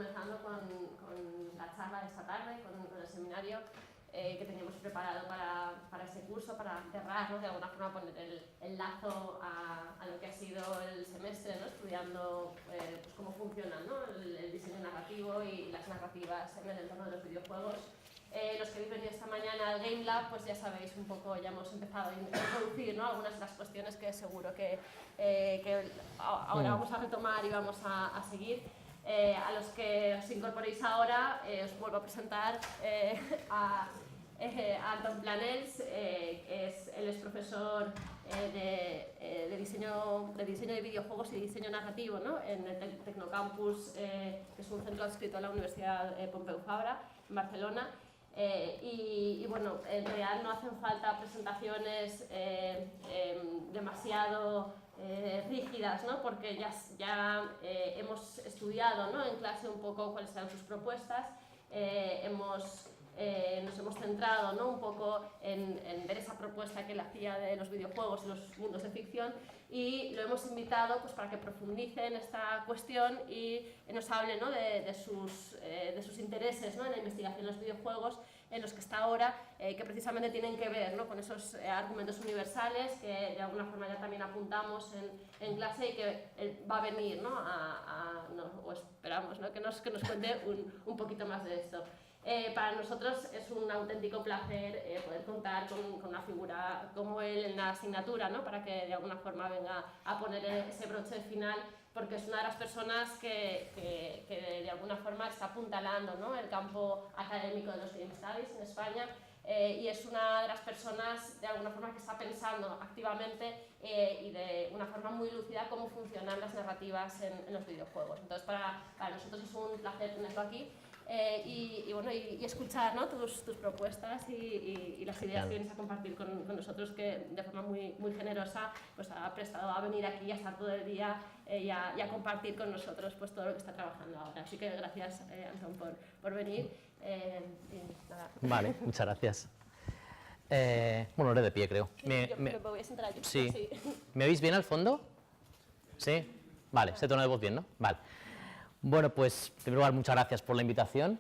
comenzando con la charla de esta tarde, con el seminario que teníamos preparado para este curso, para cerrar, ¿no? De alguna forma poner el lazo a lo que ha sido el semestre, ¿no? Estudiando pues cómo funciona, ¿no? el diseño narrativo y las narrativas en el entorno de los videojuegos. Los que habéis venido esta mañana al Game Lab, pues ya sabéis un poco, ya hemos empezado a introducir, ¿no? Algunas de las cuestiones que seguro que ahora vamos a retomar y vamos a seguir. A los que os incorporéis ahora, os vuelvo a presentar a Anton Planels, él es profesor de diseño de videojuegos y diseño narrativo, ¿no? En el Tecnocampus, que es un centro adscrito a la Universidad Pompeu Fabra, en Barcelona. Y bueno, en realidad no hacen falta presentaciones demasiado rígidas, ¿no? Porque ya hemos estudiado, ¿no? En clase un poco cuáles eran sus propuestas, nos hemos centrado, ¿no? Un poco en ver esa propuesta que él hacía de los videojuegos y los mundos de ficción, y lo hemos invitado pues, para que profundice en esta cuestión y nos hable, ¿no? de sus intereses, ¿no? En la investigación de los videojuegos, en los que está ahora, que precisamente tienen que ver, ¿no? Con esos argumentos universales que de alguna forma ya también apuntamos en clase y que él va a venir, ¿no? O esperamos, ¿no? que nos cuente un poquito más de esto. Para nosotros es un auténtico placer poder contar con una figura como él en la asignatura, ¿no? Para que de alguna forma venga a poner ese broche final, porque es una de las personas que de alguna forma está apuntalando, ¿no? El campo académico de los Game Studies en España, y es una de las personas de alguna forma que está pensando activamente y de una forma muy lúcida cómo funcionan las narrativas en los videojuegos. Entonces para nosotros es un placer tenerlo aquí. Y escuchar, ¿no? tus propuestas y las ideas que vienes a compartir con nosotros, que de forma muy generosa pues, ha prestado a venir aquí y a estar todo el día y a compartir con nosotros pues, todo lo que está trabajando ahora. Así que gracias, Anton, por venir. Nada. Vale, muchas gracias. Bueno, haré de pie, creo. Me voy a sentar allí. Sí. ¿Me oís bien al fondo? ¿Sí? Vale, ese tono de voz bien, ¿no? Vale. Bueno, pues, en primer lugar, muchas gracias por la invitación.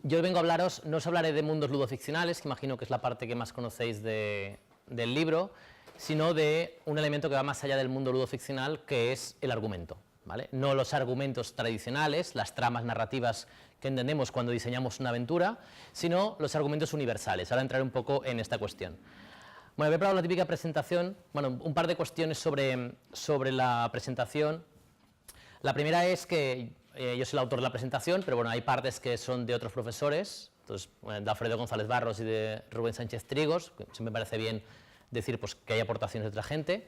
Yo vengo a hablaros, no os hablaré de mundos ludoficcionales, que imagino que es la parte que más conocéis del libro, sino de un elemento que va más allá del mundo ludoficcional, que es el argumento, ¿vale? No los argumentos tradicionales, las tramas narrativas que entendemos cuando diseñamos una aventura, sino los argumentos universales. Ahora entraré un poco en esta cuestión. Bueno, he preparado la típica presentación, bueno, un par de cuestiones sobre la presentación. La primera es que yo soy el autor de la presentación, pero bueno, hay partes que son de otros profesores, entonces, de Alfredo González Barros y de Rubén Sánchez Trigos, que siempre me parece bien decir pues, que hay aportaciones de otra gente.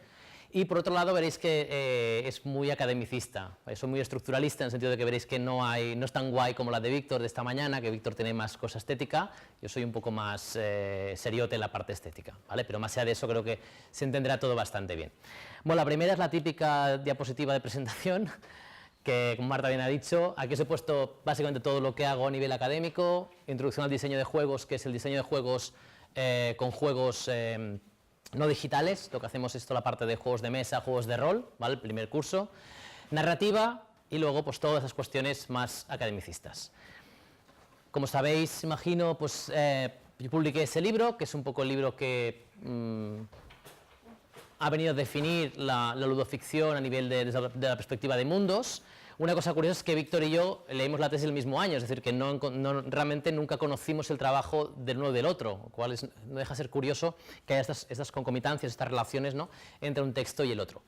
Y por otro lado veréis que es muy academicista, soy muy estructuralista en el sentido de que veréis que no es tan guay como la de Víctor de esta mañana, que Víctor tiene más cosa estética, yo soy un poco más seriote en la parte estética, ¿vale? Pero más allá de eso creo que se entenderá todo bastante bien. Bueno, la primera es la típica diapositiva de presentación, que como Marta bien ha dicho, aquí os he puesto básicamente todo lo que hago a nivel académico, introducción al diseño de juegos, que es el diseño de juegos con juegos no digitales, lo que hacemos es toda la parte de juegos de mesa, juegos de rol, ¿vale? El primer curso, narrativa y luego pues todas esas cuestiones más academicistas. Como sabéis, imagino, pues yo publiqué ese libro, que es un poco el libro que ha venido a definir la ludoficción a nivel de la perspectiva de mundos. Una cosa curiosa es que Víctor y yo leímos la tesis el mismo año, es decir, que realmente nunca conocimos el trabajo del uno del otro, lo cual no deja de ser curioso que haya estas concomitancias, estas relaciones, ¿no? Entre un texto y el otro.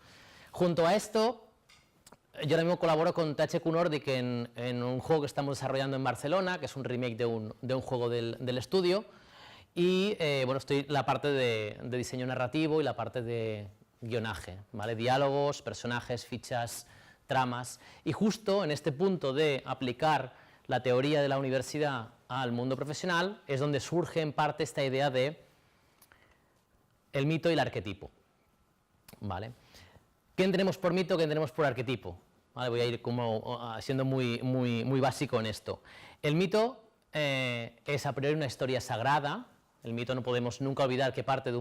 Junto a esto, yo ahora mismo colaboro con THQ Nordic en un juego que estamos desarrollando en Barcelona, que es un remake de un juego del estudio, y bueno, estoy la parte de diseño narrativo y la parte de guionaje, ¿vale? Diálogos, personajes, fichas, tramas, y justo en este punto de aplicar la teoría de la universidad al mundo profesional es donde surge en parte esta idea de el mito y el arquetipo, ¿vale? ¿Qué entendemos por mito, qué entendemos por arquetipo? ¿Vale? Voy a ir como siendo muy básico en esto. El mito es a priori una historia sagrada. El mito no podemos nunca olvidar que parte de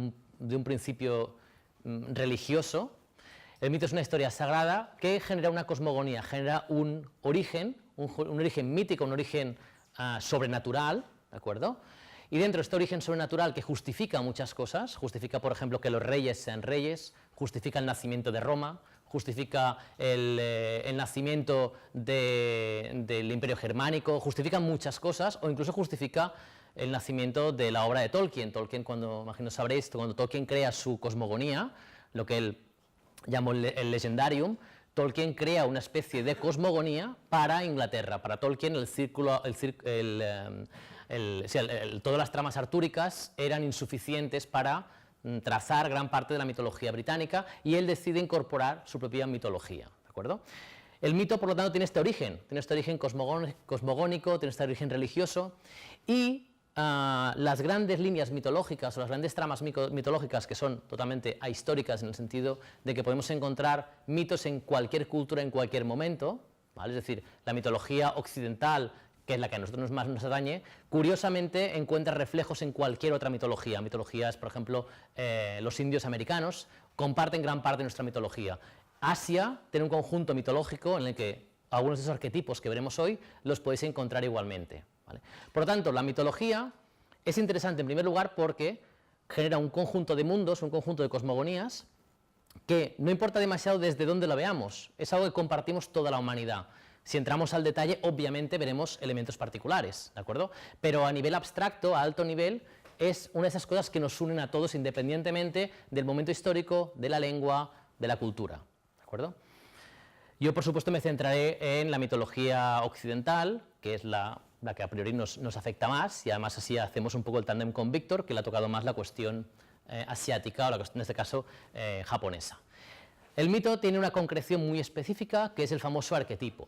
un principio religioso. El mito es una historia sagrada que genera una cosmogonía, genera un origen mítico, un origen sobrenatural, ¿de acuerdo? Y dentro de este origen sobrenatural que justifica muchas cosas, justifica, por ejemplo, que los reyes sean reyes, justifica el nacimiento de Roma, justifica el nacimiento del Imperio Germánico, justifica muchas cosas, o incluso justifica el nacimiento de la obra de Tolkien. Tolkien, cuando, imagino sabréis, cuando Tolkien crea su cosmogonía, lo que él llamó el Legendarium, Tolkien crea una especie de cosmogonía para Inglaterra. Para Tolkien todas las tramas artúricas eran insuficientes para trazar gran parte de la mitología británica y él decide incorporar su propia mitología, ¿de acuerdo? El mito, por lo tanto, tiene este origen cosmogónico, tiene este origen religioso y las grandes líneas mitológicas o las grandes tramas mitológicas que son totalmente ahistóricas en el sentido de que podemos encontrar mitos en cualquier cultura, en cualquier momento, ¿vale? Es decir, la mitología occidental, que es la que a nosotros más nos atañe, curiosamente encuentra reflejos en cualquier otra mitología. Mitologías, por ejemplo, los indios americanos comparten gran parte de nuestra mitología. Asia tiene un conjunto mitológico en el que algunos de esos arquetipos que veremos hoy los podéis encontrar igualmente, ¿vale? Por lo tanto, la mitología es interesante en primer lugar porque genera un conjunto de mundos, un conjunto de cosmogonías que no importa demasiado desde dónde la veamos, es algo que compartimos toda la humanidad. Si entramos al detalle, obviamente veremos elementos particulares, ¿de acuerdo? Pero a nivel abstracto, a alto nivel, es una de esas cosas que nos unen a todos independientemente del momento histórico, de la lengua, de la cultura, ¿de acuerdo? Yo, por supuesto, me centraré en la mitología occidental, que es la que a priori nos afecta más, y además así hacemos un poco el tándem con Víctor, que le ha tocado más la cuestión asiática, o la cuestión, en este caso, japonesa. El mito tiene una concreción muy específica, que es el famoso arquetipo,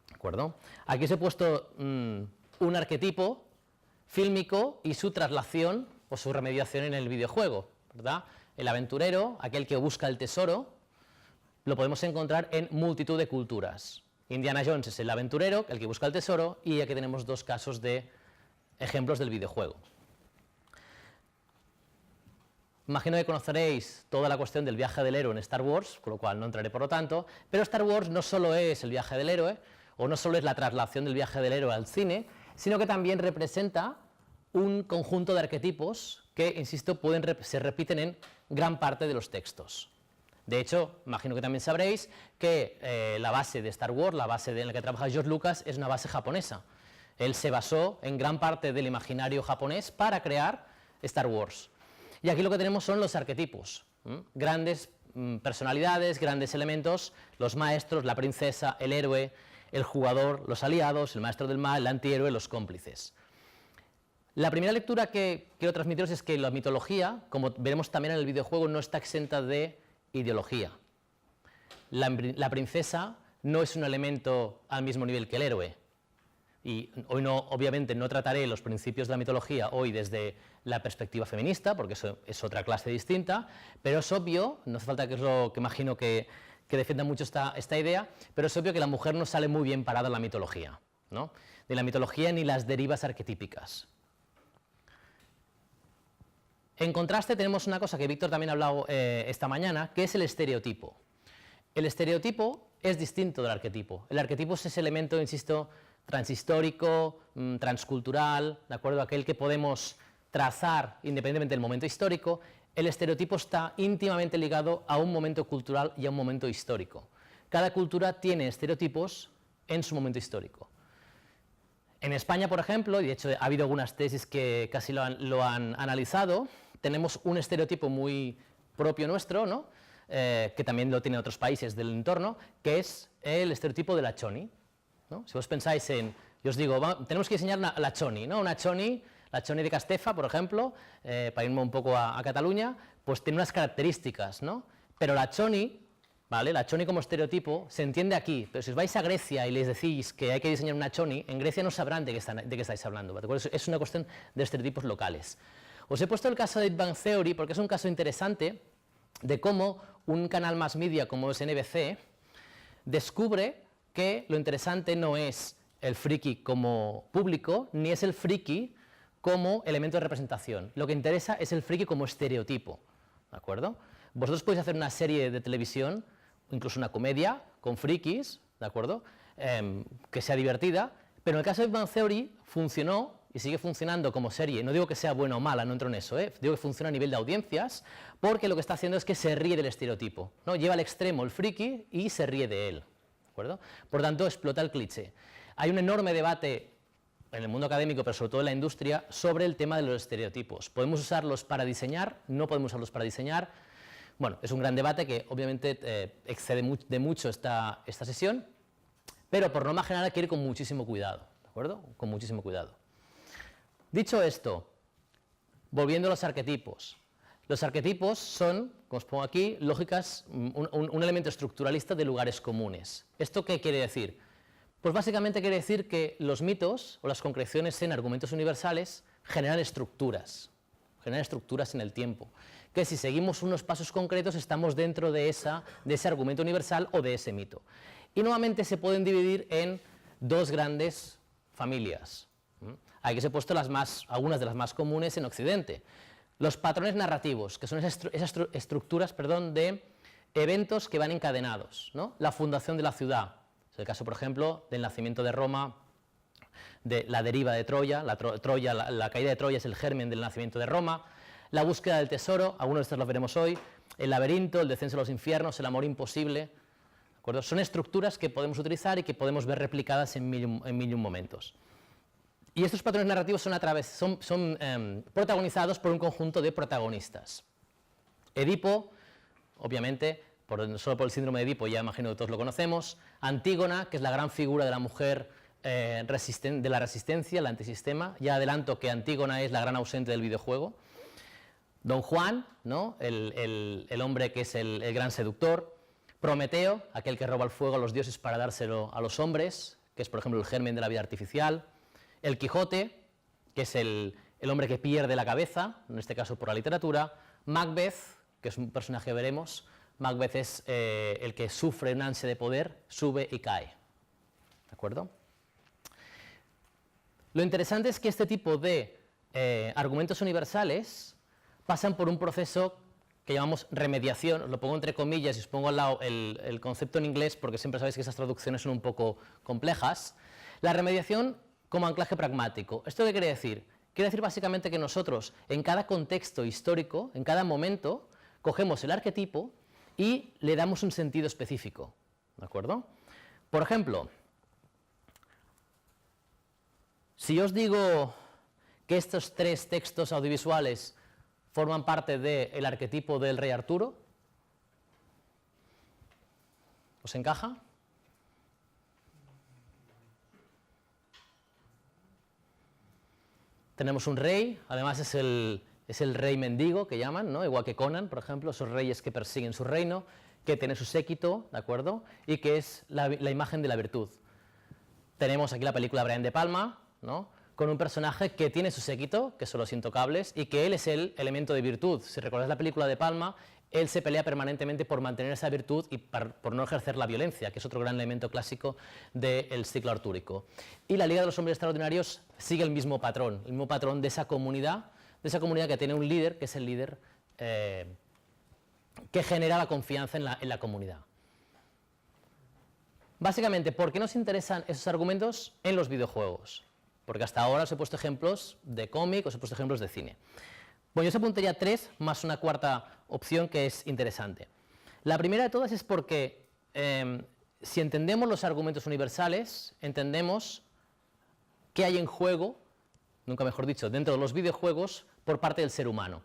¿de acuerdo? Aquí os he puesto un arquetipo fílmico y su traslación o su remediación en el videojuego, ¿verdad? El aventurero, aquel que busca el tesoro, lo podemos encontrar en multitud de culturas. Indiana Jones es el aventurero, el que busca el tesoro, y aquí tenemos dos casos de ejemplos del videojuego. Imagino que conoceréis toda la cuestión del viaje del héroe en Star Wars, con lo cual no entraré por lo tanto, pero Star Wars no solo es el viaje del héroe, o no solo es la traslación del viaje del héroe al cine, sino que también representa un conjunto de arquetipos que, insisto, se repiten en gran parte de los textos. De hecho, imagino que también sabréis que la base de Star Wars, la base en la que trabaja George Lucas, es una base japonesa. Él se basó en gran parte del imaginario japonés para crear Star Wars. Y aquí lo que tenemos son los arquetipos, grandes personalidades, grandes elementos, los maestros, la princesa, el héroe, el jugador, los aliados, el maestro del mal, el antihéroe, los cómplices. La primera lectura que quiero transmitiros es que la mitología, como veremos también en el videojuego, no está exenta de ideología. La princesa no es un elemento al mismo nivel que el héroe. Y hoy obviamente no trataré los principios de la mitología hoy desde la perspectiva feminista, porque eso es otra clase distinta, pero es obvio, no hace falta que os lo que imagino que defienda mucho esta idea, pero es obvio que la mujer no sale muy bien parada en la mitología, ¿no? Ni la mitología ni las derivas arquetípicas. En contraste tenemos una cosa que Víctor también ha hablado esta mañana, que es el estereotipo. El estereotipo es distinto del arquetipo. El arquetipo es ese elemento, insisto, transhistórico, transcultural, ¿de acuerdo? Aquel que podemos trazar independientemente del momento histórico. El estereotipo está íntimamente ligado a un momento cultural y a un momento histórico. Cada cultura tiene estereotipos en su momento histórico. En España, por ejemplo, y de hecho ha habido algunas tesis que casi lo han analizado, tenemos un estereotipo muy propio nuestro, ¿no? Que también lo tienen otros países del entorno, que es el estereotipo de la choni, ¿no? Si vos pensáis en, yo os digo, tenemos que diseñar la choni, ¿no? Una choni, la choni de Castefa, por ejemplo, para irme un poco a Cataluña, pues tiene unas características, ¿no? Pero la choni, ¿vale? La choni como estereotipo se entiende aquí, pero si os vais a Grecia y les decís que hay que diseñar una choni, en Grecia no sabrán de qué estáis hablando, ¿vale? Es una cuestión de estereotipos locales. Os he puesto el caso de Big Bang Theory porque es un caso interesante de cómo un canal más media como es NBC descubre que lo interesante no es el friki como público, ni es el friki como elemento de representación. Lo que interesa es el friki como estereotipo, ¿de acuerdo? Vosotros podéis hacer una serie de televisión, incluso una comedia, con frikis, ¿de acuerdo? Que sea divertida, pero en el caso de Big Bang Theory funcionó y sigue funcionando como serie. No digo que sea buena o mala, no entro en eso, digo que funciona a nivel de audiencias, porque lo que está haciendo es que se ríe del estereotipo, ¿no? Lleva al extremo el friki y se ríe de él, ¿de acuerdo? Por tanto, explota el cliché. Hay un enorme debate en el mundo académico, pero sobre todo en la industria, sobre el tema de los estereotipos. ¿Podemos usarlos para diseñar? ¿No podemos usarlos para diseñar? Bueno, es un gran debate que obviamente excede de mucho esta sesión, pero por norma general hay que ir con muchísimo cuidado, ¿de acuerdo? Con muchísimo cuidado. Dicho esto, volviendo a los arquetipos. Los arquetipos son, como os pongo aquí, lógicas, un elemento estructuralista de lugares comunes. ¿Esto qué quiere decir? Pues básicamente quiere decir que los mitos o las concreciones en argumentos universales generan estructuras en el tiempo, que si seguimos unos pasos concretos estamos dentro de ese argumento universal o de ese mito. Y nuevamente se pueden dividir en dos grandes familias. Aquí os he puesto algunas de las más comunes en Occidente. Los patrones narrativos, que son esas estructuras de eventos que van encadenados, ¿no? La fundación de la ciudad, es el caso, por ejemplo, del nacimiento de Roma, de la deriva de Troya, la caída de Troya es el germen del nacimiento de Roma, la búsqueda del tesoro, algunos de estos los veremos hoy, el laberinto, el descenso a los infiernos, el amor imposible, ¿de acuerdo? Son estructuras que podemos utilizar y que podemos ver replicadas en mil y un momentos. Y estos patrones narrativos son protagonizados por un conjunto de protagonistas. Edipo, obviamente, solo por el síndrome de Edipo ya imagino que todos lo conocemos. Antígona, que es la gran figura de la mujer de la resistencia, el antisistema. Ya adelanto que Antígona es la gran ausente del videojuego. Don Juan, ¿no? el hombre que es el gran seductor. Prometeo, aquel que roba el fuego a los dioses para dárselo a los hombres, que es por ejemplo el germen de la vida artificial. El Quijote, que es el hombre que pierde la cabeza, en este caso por la literatura. Macbeth, que es un personaje que veremos. Macbeth es el que sufre un ansia de poder, sube y cae. ¿De acuerdo? Lo interesante es que este tipo de argumentos universales pasan por un proceso que llamamos remediación. Os lo pongo entre comillas y os pongo al lado el concepto en inglés porque siempre sabéis que esas traducciones son un poco complejas. La remediación como anclaje pragmático. ¿Esto qué quiere decir? Quiere decir básicamente que nosotros, en cada contexto histórico, en cada momento, cogemos el arquetipo y le damos un sentido específico. ¿De acuerdo? Por ejemplo, si yo os digo que estos tres textos audiovisuales forman parte del arquetipo del rey Arturo, ¿os encaja? Tenemos un rey, además es el rey mendigo que llaman, ¿no? Igual que Conan, por ejemplo, esos reyes que persiguen su reino, que tiene su séquito, ¿de acuerdo? Y que es la imagen de la virtud. Tenemos aquí la película Brian De Palma, ¿no? Con un personaje que tiene su séquito, que son los intocables, y que él es el elemento de virtud. Si recordáis la película De Palma, él se pelea permanentemente por mantener esa virtud y por no ejercer la violencia, que es otro gran elemento clásico del ciclo artúrico. Y la Liga de los Hombres Extraordinarios sigue el mismo patrón de esa comunidad que tiene un líder, que es el líder que genera la confianza en la comunidad. Básicamente, ¿por qué nos interesan esos argumentos en los videojuegos? Porque hasta ahora os he puesto ejemplos de cómic, os he puesto ejemplos de cine. Bueno, yo os apuntaría 3 más una cuarta opción que es interesante. La primera de todas es porque si entendemos los argumentos universales, entendemos qué hay en juego, nunca mejor dicho, dentro de los videojuegos por parte del ser humano.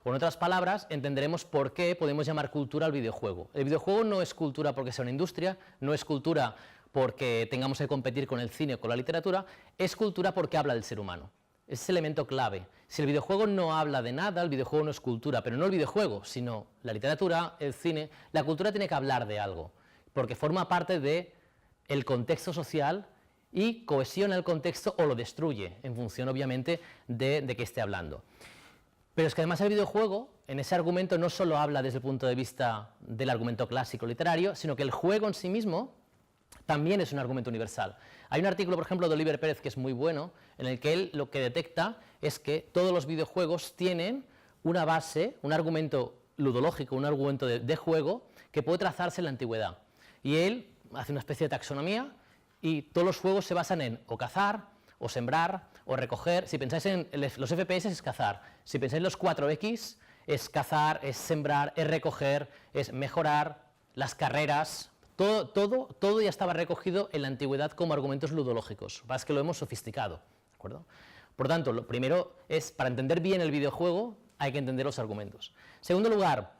O en otras palabras, entenderemos por qué podemos llamar cultura al videojuego. El videojuego no es cultura porque sea una industria, no es cultura porque tengamos que competir con el cine o con la literatura, es cultura porque habla del ser humano. Es ese elemento clave. Si el videojuego no habla de nada, el videojuego no es cultura, pero no el videojuego, sino la literatura, el cine. La cultura tiene que hablar de algo, porque forma parte del contexto social y cohesiona el contexto o lo destruye, en función, obviamente, de qué esté hablando. Pero es que además el videojuego, en ese argumento, no solo habla desde el punto de vista del argumento clásico literario, sino que el juego en sí mismo también es un argumento universal. Hay un artículo, por ejemplo, de Oliver Pérez, que es muy bueno, en el que él lo que detecta es que todos los videojuegos tienen una base, un argumento ludológico, un argumento de juego que puede trazarse en la antigüedad. Y él hace una especie de taxonomía y todos los juegos se basan en o cazar, o sembrar, o recoger. Si pensáis en los FPS es cazar, si pensáis en los 4X es cazar, es sembrar, es recoger, es mejorar, las carreras, todo ya estaba recogido en la antigüedad como argumentos ludológicos, lo que pasa es que lo hemos sofisticado, ¿de acuerdo? Por tanto, lo primero es, para entender bien el videojuego, hay que entender los argumentos. En segundo lugar,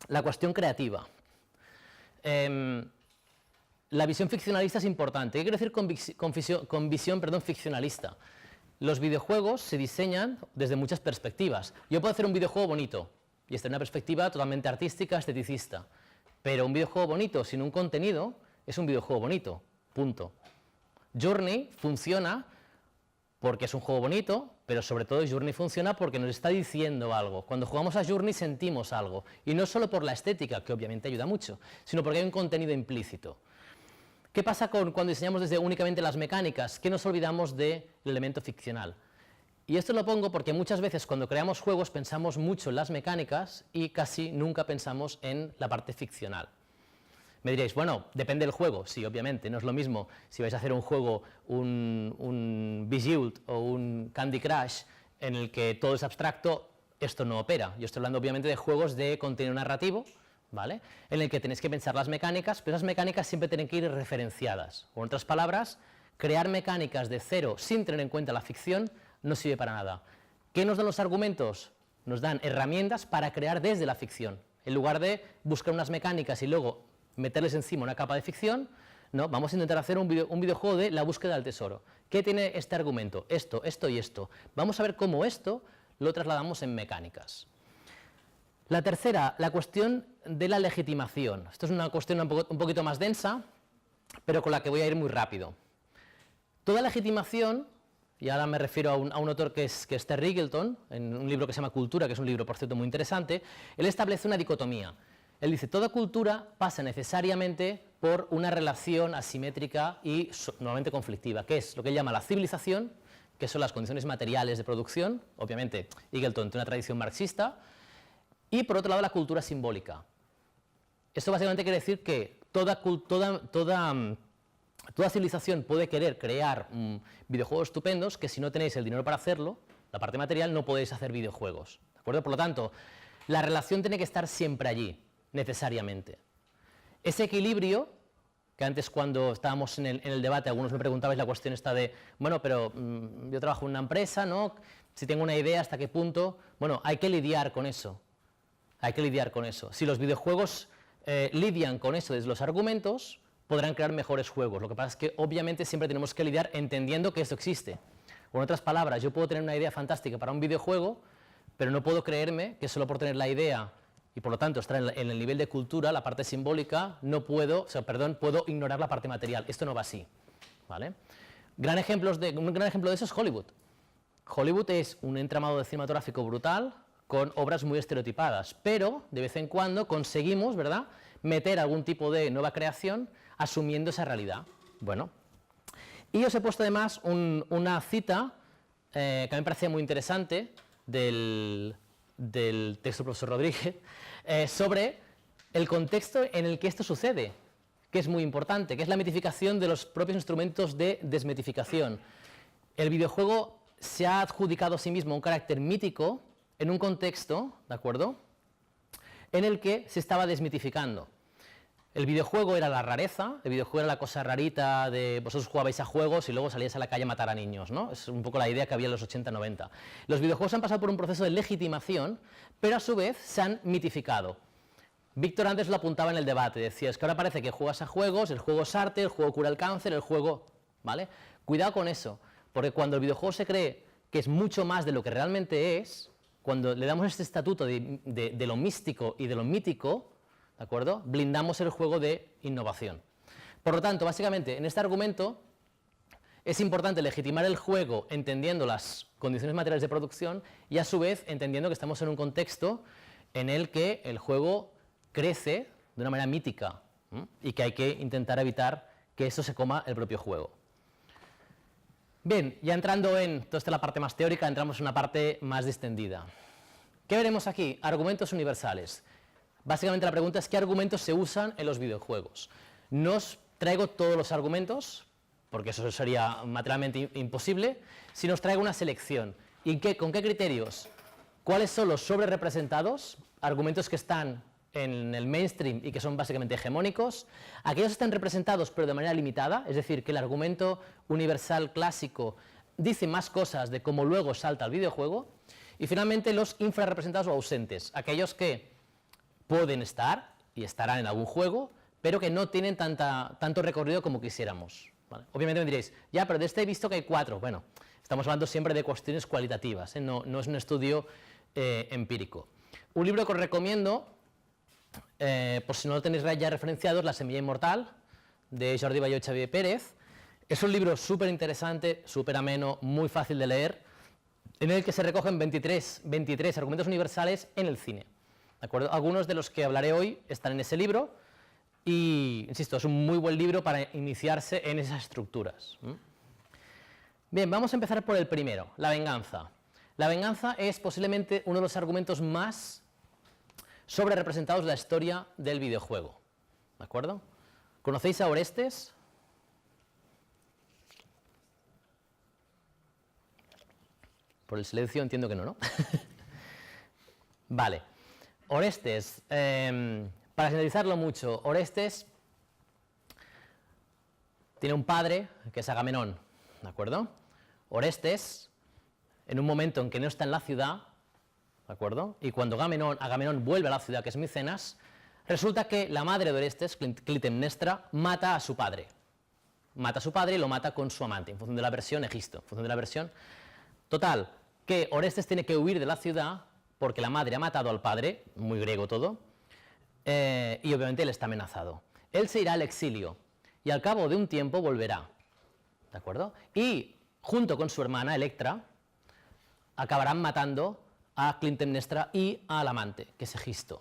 la cuestión creativa. La visión ficcionalista es importante. ¿Qué quiero decir con visión ficcionalista? Los videojuegos se diseñan desde muchas perspectivas. Yo puedo hacer un videojuego bonito, y esta es una perspectiva totalmente artística, esteticista. Pero un videojuego bonito sin un contenido es un videojuego bonito, punto. Journey funciona porque es un juego bonito, pero sobre todo Journey funciona porque nos está diciendo algo. Cuando jugamos a Journey sentimos algo, y no solo por la estética, que obviamente ayuda mucho, sino porque hay un contenido implícito. ¿Qué pasa cuando diseñamos desde únicamente las mecánicas? Que nos olvidamos del elemento ficcional. Y esto lo pongo porque muchas veces cuando creamos juegos pensamos mucho en las mecánicas y casi nunca pensamos en la parte ficcional. Me diréis, bueno, depende del juego. Sí, obviamente, no es lo mismo si vais a hacer un juego, un Bejeweled o un Candy Crush, en el que todo es abstracto, esto no opera. Yo estoy hablando obviamente de juegos de contenido narrativo, ¿vale? En el que tenéis que pensar las mecánicas, pero esas mecánicas siempre tienen que ir referenciadas. O en otras palabras, crear mecánicas de cero sin tener en cuenta la ficción no sirve para nada. ¿Qué nos dan los argumentos? Nos dan herramientas para crear desde la ficción. En lugar de buscar unas mecánicas y luego meterles encima una capa de ficción, no, vamos a intentar hacer un videojuego de la búsqueda del tesoro. ¿Qué tiene este argumento? Esto, esto y esto. Vamos a ver cómo esto lo trasladamos en mecánicas. La tercera, la cuestión de la legitimación. Esto es una cuestión un poquito más densa, pero con la que voy a ir muy rápido. Toda legitimación, y ahora me refiero a un autor que es Terry Eagleton, en un libro que se llama Cultura, que es un libro, por cierto, muy interesante, él establece una dicotomía. Él dice, toda cultura pasa necesariamente por una relación asimétrica y normalmente conflictiva, que es lo que él llama la civilización, que son las condiciones materiales de producción, obviamente Eagleton tiene una tradición marxista, y por otro lado la cultura simbólica. Esto básicamente quiere decir que toda civilización puede querer crear videojuegos estupendos que si no tenéis el dinero para hacerlo, la parte material, no podéis hacer videojuegos, ¿de acuerdo? Por lo tanto, la relación tiene que estar siempre allí, necesariamente. Ese equilibrio, que antes cuando estábamos en el debate, algunos me preguntabais la cuestión esta de, bueno, pero yo trabajo en una empresa, ¿no? Si tengo una idea, ¿hasta qué punto? Bueno, hay que lidiar con eso. Hay que lidiar con eso. Si los videojuegos lidian con eso desde los argumentos, podrán crear mejores juegos. Lo que pasa es que obviamente siempre tenemos que lidiar entendiendo que esto existe. O en otras palabras, yo puedo tener una idea fantástica para un videojuego, pero no puedo creerme que solo por tener la idea y por lo tanto estar en el nivel de cultura, la parte simbólica, no puedo, puedo ignorar la parte material. Esto no va así, ¿vale? Un gran ejemplo de eso es Hollywood. Hollywood es un entramado cinematográfico brutal, con obras muy estereotipadas, pero de vez en cuando conseguimos, ¿verdad?, meter algún tipo de nueva creación asumiendo esa realidad. Bueno, y os he puesto además una cita que a mí me parecía muy interesante del texto del profesor Rodríguez sobre el contexto en el que esto sucede, que es muy importante, que es la mitificación de los propios instrumentos de desmitificación. El videojuego se ha adjudicado a sí mismo un carácter mítico en un contexto, ¿de acuerdo?, en el que se estaba desmitificando. El videojuego era la rareza, el videojuego era la cosa rarita de vosotros jugabais a juegos y luego salíais a la calle a matar a niños, ¿no? Es un poco la idea que había en los 80-90. Los videojuegos han pasado por un proceso de legitimación, pero a su vez se han mitificado. Víctor antes lo apuntaba en el debate, decía, es que ahora parece que juegas a juegos, el juego es arte, el juego cura el cáncer, el juego... ¿Vale? Cuidado con eso, porque cuando el videojuego se cree que es mucho más de lo que realmente es, cuando le damos este estatuto de lo místico y de lo mítico, ¿de acuerdo?, blindamos el juego de innovación. Por lo tanto, básicamente, en este argumento es importante legitimar el juego entendiendo las condiciones materiales de producción y a su vez entendiendo que estamos en un contexto en el que el juego crece de una manera mítica, ¿m? Y que hay que intentar evitar que eso se coma el propio juego. Bien, ya entrando en toda esta la parte más teórica, entramos en una parte más distendida. ¿Qué veremos aquí? Argumentos universales. Básicamente la pregunta es ¿qué argumentos se usan en los videojuegos? No os traigo todos los argumentos, porque eso sería materialmente imposible, sino os traigo una selección. ¿Y con qué criterios? ¿Cuáles son los sobrerepresentados? Argumentos que están en el mainstream y que son básicamente hegemónicos. Aquellos están representados pero de manera limitada, es decir, que el argumento universal clásico dice más cosas de cómo luego salta al videojuego. Y finalmente los infrarrepresentados o ausentes, aquellos que pueden estar y estarán en algún juego, pero que no tienen tanto recorrido como quisiéramos. ¿Vale? Obviamente me diréis, ya, pero de este he visto que hay 4. Bueno, estamos hablando siempre de cuestiones cualitativas, ¿eh? No es un estudio empírico. Un libro que os recomiendo, por si no lo tenéis ya referenciado, es La semilla inmortal, de Jordi Bayó y Xavier Pérez. Es un libro súper interesante, súper ameno, muy fácil de leer, en el que se recogen 23 argumentos universales en el cine. ¿De acuerdo? Algunos de los que hablaré hoy están en ese libro y, insisto, es un muy buen libro para iniciarse en esas estructuras. Bien, vamos a empezar por el primero, la venganza. La venganza es posiblemente uno de los argumentos más sobrerepresentados de la historia del videojuego. ¿De acuerdo? ¿Conocéis a Orestes? Por el silencio entiendo que no, ¿no? Vale. Orestes, para sintetizarlo mucho, Orestes tiene un padre que es Agamenón, ¿de acuerdo? Orestes, en un momento en que no está en la ciudad, ¿de acuerdo? Y cuando Agamenón vuelve a la ciudad, que es Micenas, resulta que la madre de Orestes, Clitemnestra, mata a su padre. Mata a su padre y lo mata con su amante, en función de la versión Egisto, en función de la versión. Total, que Orestes tiene que huir de la ciudad porque la madre ha matado al padre, muy griego todo, y obviamente él está amenazado. Él se irá al exilio y al cabo de un tiempo volverá, ¿de acuerdo? Y junto con su hermana Electra acabarán matando a Clitemnestra y al amante, que es Egisto.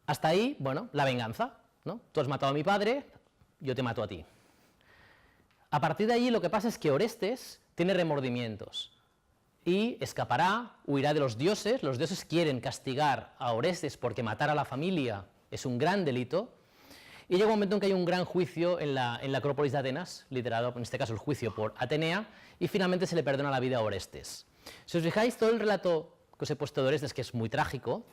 Hasta ahí, bueno, la venganza, ¿no? Tú has matado a mi padre, yo te mato a ti. A partir de ahí lo que pasa es que Orestes tiene remordimientos y escapará, huirá de los dioses quieren castigar a Orestes porque matar a la familia es un gran delito, y llega un momento en que hay un gran juicio en la Acrópolis de Atenas, liderado en este caso el juicio por Atenea, y finalmente se le perdona la vida a Orestes. Si os fijáis, todo el relato que os he puesto de Orestes, que es muy trágico,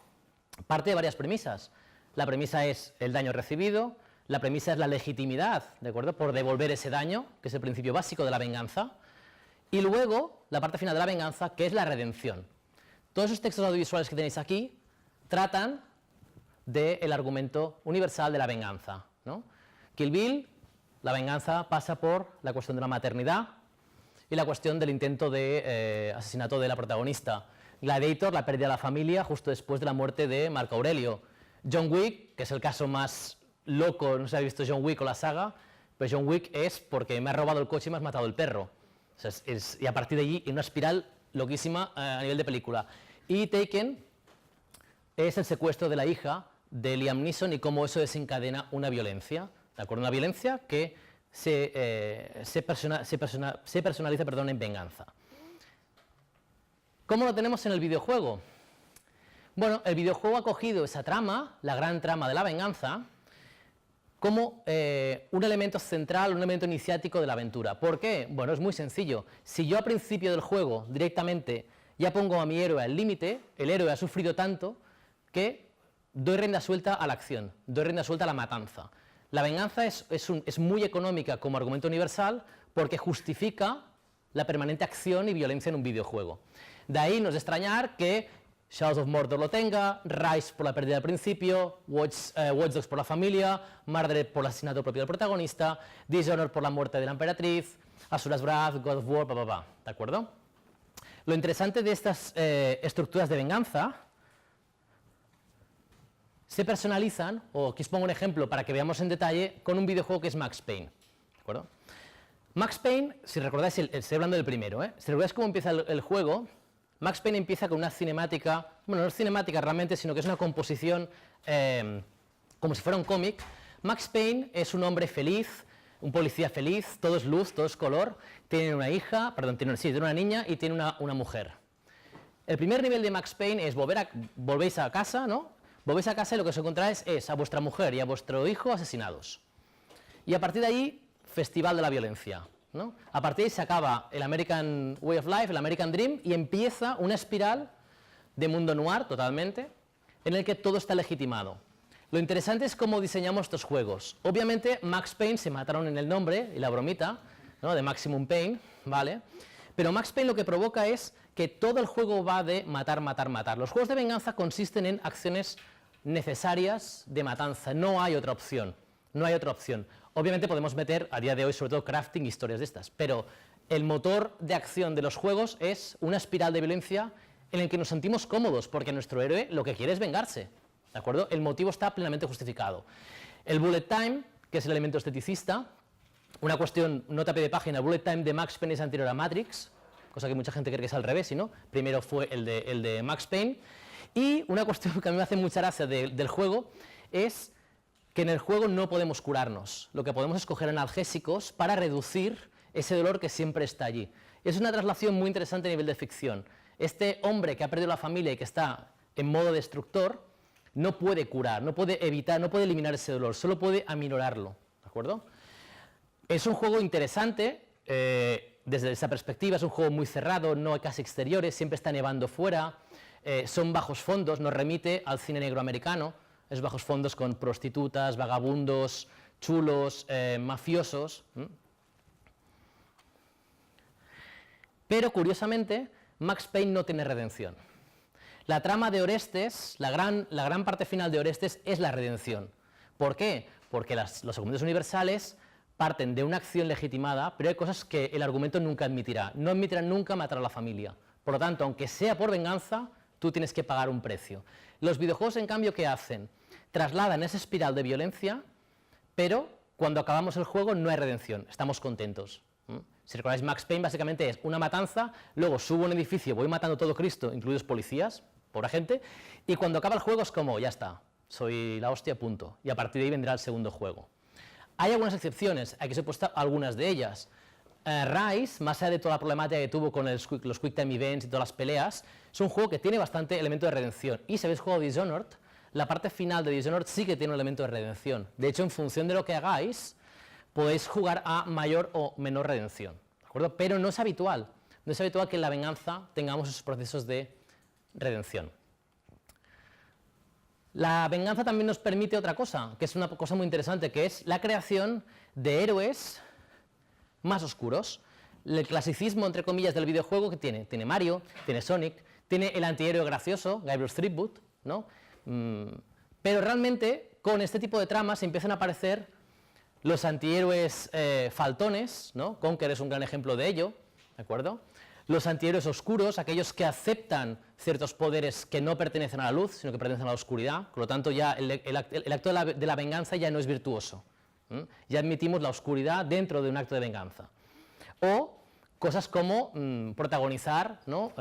parte de varias premisas. La premisa es el daño recibido, la premisa es la legitimidad, ¿de acuerdo?, por devolver ese daño, que es el principio básico de la venganza, y luego la parte final de la venganza, que es la redención. Todos esos textos audiovisuales que tenéis aquí tratan del argumento universal de la venganza, ¿no? Kill Bill, la venganza pasa por la cuestión de la maternidad y la cuestión del intento de asesinato de la protagonista. Gladiator, la pérdida de la familia justo después de la muerte de Marco Aurelio. John Wick, que es el caso más loco, no sé si habéis visto John Wick o la saga, pero John Wick es porque me has robado el coche y me has matado el perro. O sea, y a partir de allí, en una espiral loquísima a nivel de película. Y Taken es el secuestro de la hija de Liam Neeson y cómo eso desencadena una violencia, ¿de acuerdo? Una violencia que se personaliza en venganza. ¿Cómo lo tenemos en el videojuego? Bueno, el videojuego ha cogido esa trama, la gran trama de la venganza, como un elemento central, un elemento iniciático de la aventura. ¿Por qué? Bueno, es muy sencillo. Si yo al principio del juego directamente ya pongo a mi héroe al límite, el héroe ha sufrido tanto que doy rienda suelta a la acción, doy rienda suelta a la matanza. La venganza es muy económica como argumento universal porque justifica la permanente acción y violencia en un videojuego. De ahí no es de extrañar que Shadows of Mordor lo tenga, Rise por la pérdida del principio, Watch Dogs por la familia, Murdered por el asesinato propio del protagonista, Dishonored por la muerte de la emperatriz, Asura's Wrath, God of War, ¿de acuerdo? Lo interesante de estas estructuras de venganza se personalizan, o aquí os pongo un ejemplo para que veamos en detalle, con un videojuego que es Max Payne, ¿de acuerdo? Max Payne, si recordáis, estoy hablando del primero, si recordáis cómo empieza el juego, Max Payne empieza con una cinemática, bueno, no es cinemática realmente, sino que es una composición como si fuera un cómic. Max Payne es un hombre feliz, un policía feliz, todo es luz, todo es color, tiene una hija, perdón, tiene una niña y tiene una mujer. El primer nivel de Max Payne es volvéis a casa, ¿no? Volvéis a casa y lo que os encontráis es a vuestra mujer y a vuestro hijo asesinados. Y a partir de ahí, festival de la violencia, ¿no? A partir de ahí se acaba el American Way of Life, el American Dream, y empieza una espiral de mundo noir totalmente, en el que todo está legitimado. Lo interesante es cómo diseñamos estos juegos. Obviamente, Max Payne se mataron en el nombre y la bromita, ¿no? De Maximum Pain, ¿vale? Pero Max Payne lo que provoca es que todo el juego va de matar, matar, matar. Los juegos de venganza consisten en acciones necesarias de matanza, no hay otra opción, no hay otra opción. Obviamente podemos meter, a día de hoy, sobre todo crafting, historias de estas, pero el motor de acción de los juegos es una espiral de violencia en el que nos sentimos cómodos, porque nuestro héroe lo que quiere es vengarse, ¿de acuerdo? El motivo está plenamente justificado. El bullet time, que es el elemento esteticista, una cuestión, nota a pie de página, el bullet time de Max Payne es anterior a Matrix, cosa que mucha gente cree que es al revés, ¿no? Primero fue el de Max Payne. Y una cuestión que a mí me hace mucha gracia del juego es que en el juego no podemos curarnos. Lo que podemos es coger analgésicos para reducir ese dolor que siempre está allí. Es una traslación muy interesante a nivel de ficción. Este hombre que ha perdido la familia y que está en modo destructor no puede curar, no puede evitar, no puede eliminar ese dolor, solo puede aminorarlo, ¿de acuerdo? Es un juego interesante, desde esa perspectiva, es un juego muy cerrado, no hay casi exteriores, siempre está nevando fuera, son bajos fondos, nos remite al cine negro americano, es bajos fondos con prostitutas, vagabundos, chulos, mafiosos. Pero curiosamente, Max Payne no tiene redención. La trama de Orestes, la gran parte final de Orestes es la redención. ¿Por qué? Porque los argumentos universales parten de una acción legitimada, pero hay cosas que el argumento nunca admitirá. No admitirá nunca matar a la familia. Por lo tanto, aunque sea por venganza, tú tienes que pagar un precio. Los videojuegos, en cambio, ¿qué hacen? Trasladan esa espiral de violencia, pero cuando acabamos el juego no hay redención, estamos contentos. Si recordáis, Max Payne básicamente es una matanza, luego subo a un edificio, voy matando a todo Cristo, incluidos policías, pobre gente, y cuando acaba el juego es como, ya está, soy la hostia, punto. Y a partir de ahí vendrá el segundo juego. Hay algunas excepciones, aquí os he puesto algunas de ellas. Rise, más allá de toda la problemática que tuvo con los Quick Time Events y todas las peleas, es un juego que tiene bastante elemento de redención. Y si habéis jugado Dishonored, la parte final de Dishonored sí que tiene un elemento de redención. De hecho, en función de lo que hagáis, podéis jugar a mayor o menor redención, ¿de acuerdo? Pero no es habitual. No es habitual que en la venganza tengamos esos procesos de redención. La venganza también nos permite otra cosa, que es una cosa muy interesante, que es la creación de héroes más oscuros. El clasicismo, entre comillas, del videojuego que tiene Mario, tiene Sonic, tiene el antihéroe gracioso, Guybrush Threepwood, ¿no? Pero realmente, con este tipo de tramas empiezan a aparecer los antihéroes faltones, ¿no? Conker es un gran ejemplo de ello, ¿de acuerdo? Los antihéroes oscuros, aquellos que aceptan ciertos poderes que no pertenecen a la luz, sino que pertenecen a la oscuridad, por lo tanto ya el acto de la venganza ya no es virtuoso. Ya admitimos la oscuridad dentro de un acto de venganza. O cosas como protagonizar, ¿no?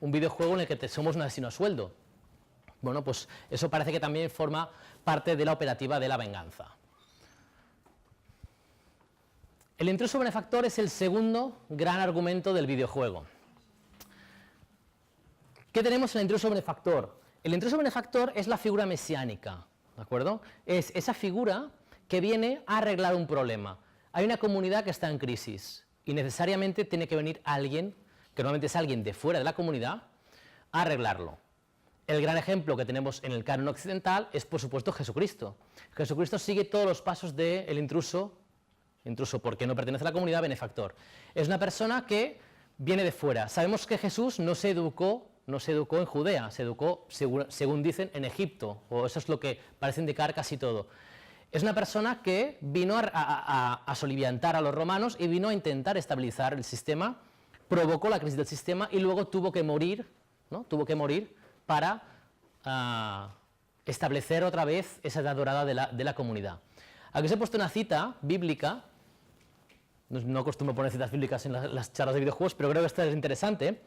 Un videojuego en el que somos un asesino a sueldo. Bueno, pues eso parece que también forma parte de la operativa de la venganza. El intruso benefactor es el segundo gran argumento del videojuego. ¿Qué tenemos en el intruso benefactor? El intruso benefactor es la figura mesiánica, ¿de acuerdo? Es esa figura que viene a arreglar un problema. Hay una comunidad que está en crisis y necesariamente tiene que venir alguien, que normalmente es alguien de fuera de la comunidad, a arreglarlo. El gran ejemplo que tenemos en el canon occidental es, por supuesto, Jesucristo. Jesucristo sigue todos los pasos del intruso porque no pertenece a la comunidad, benefactor. Es una persona que viene de fuera. Sabemos que Jesús no se educó en Judea, se educó, según dicen, en Egipto, o eso es lo que parece indicar casi todo. Es una persona que vino a soliviantar a los romanos y vino a intentar estabilizar el sistema, provocó la crisis del sistema y luego tuvo que morir, ¿no? Tuvo que morir para establecer otra vez esa edad dorada de la comunidad. Aquí os he puesto una cita bíblica. No acostumbro poner citas bíblicas en las charlas de videojuegos, pero creo que esta es interesante,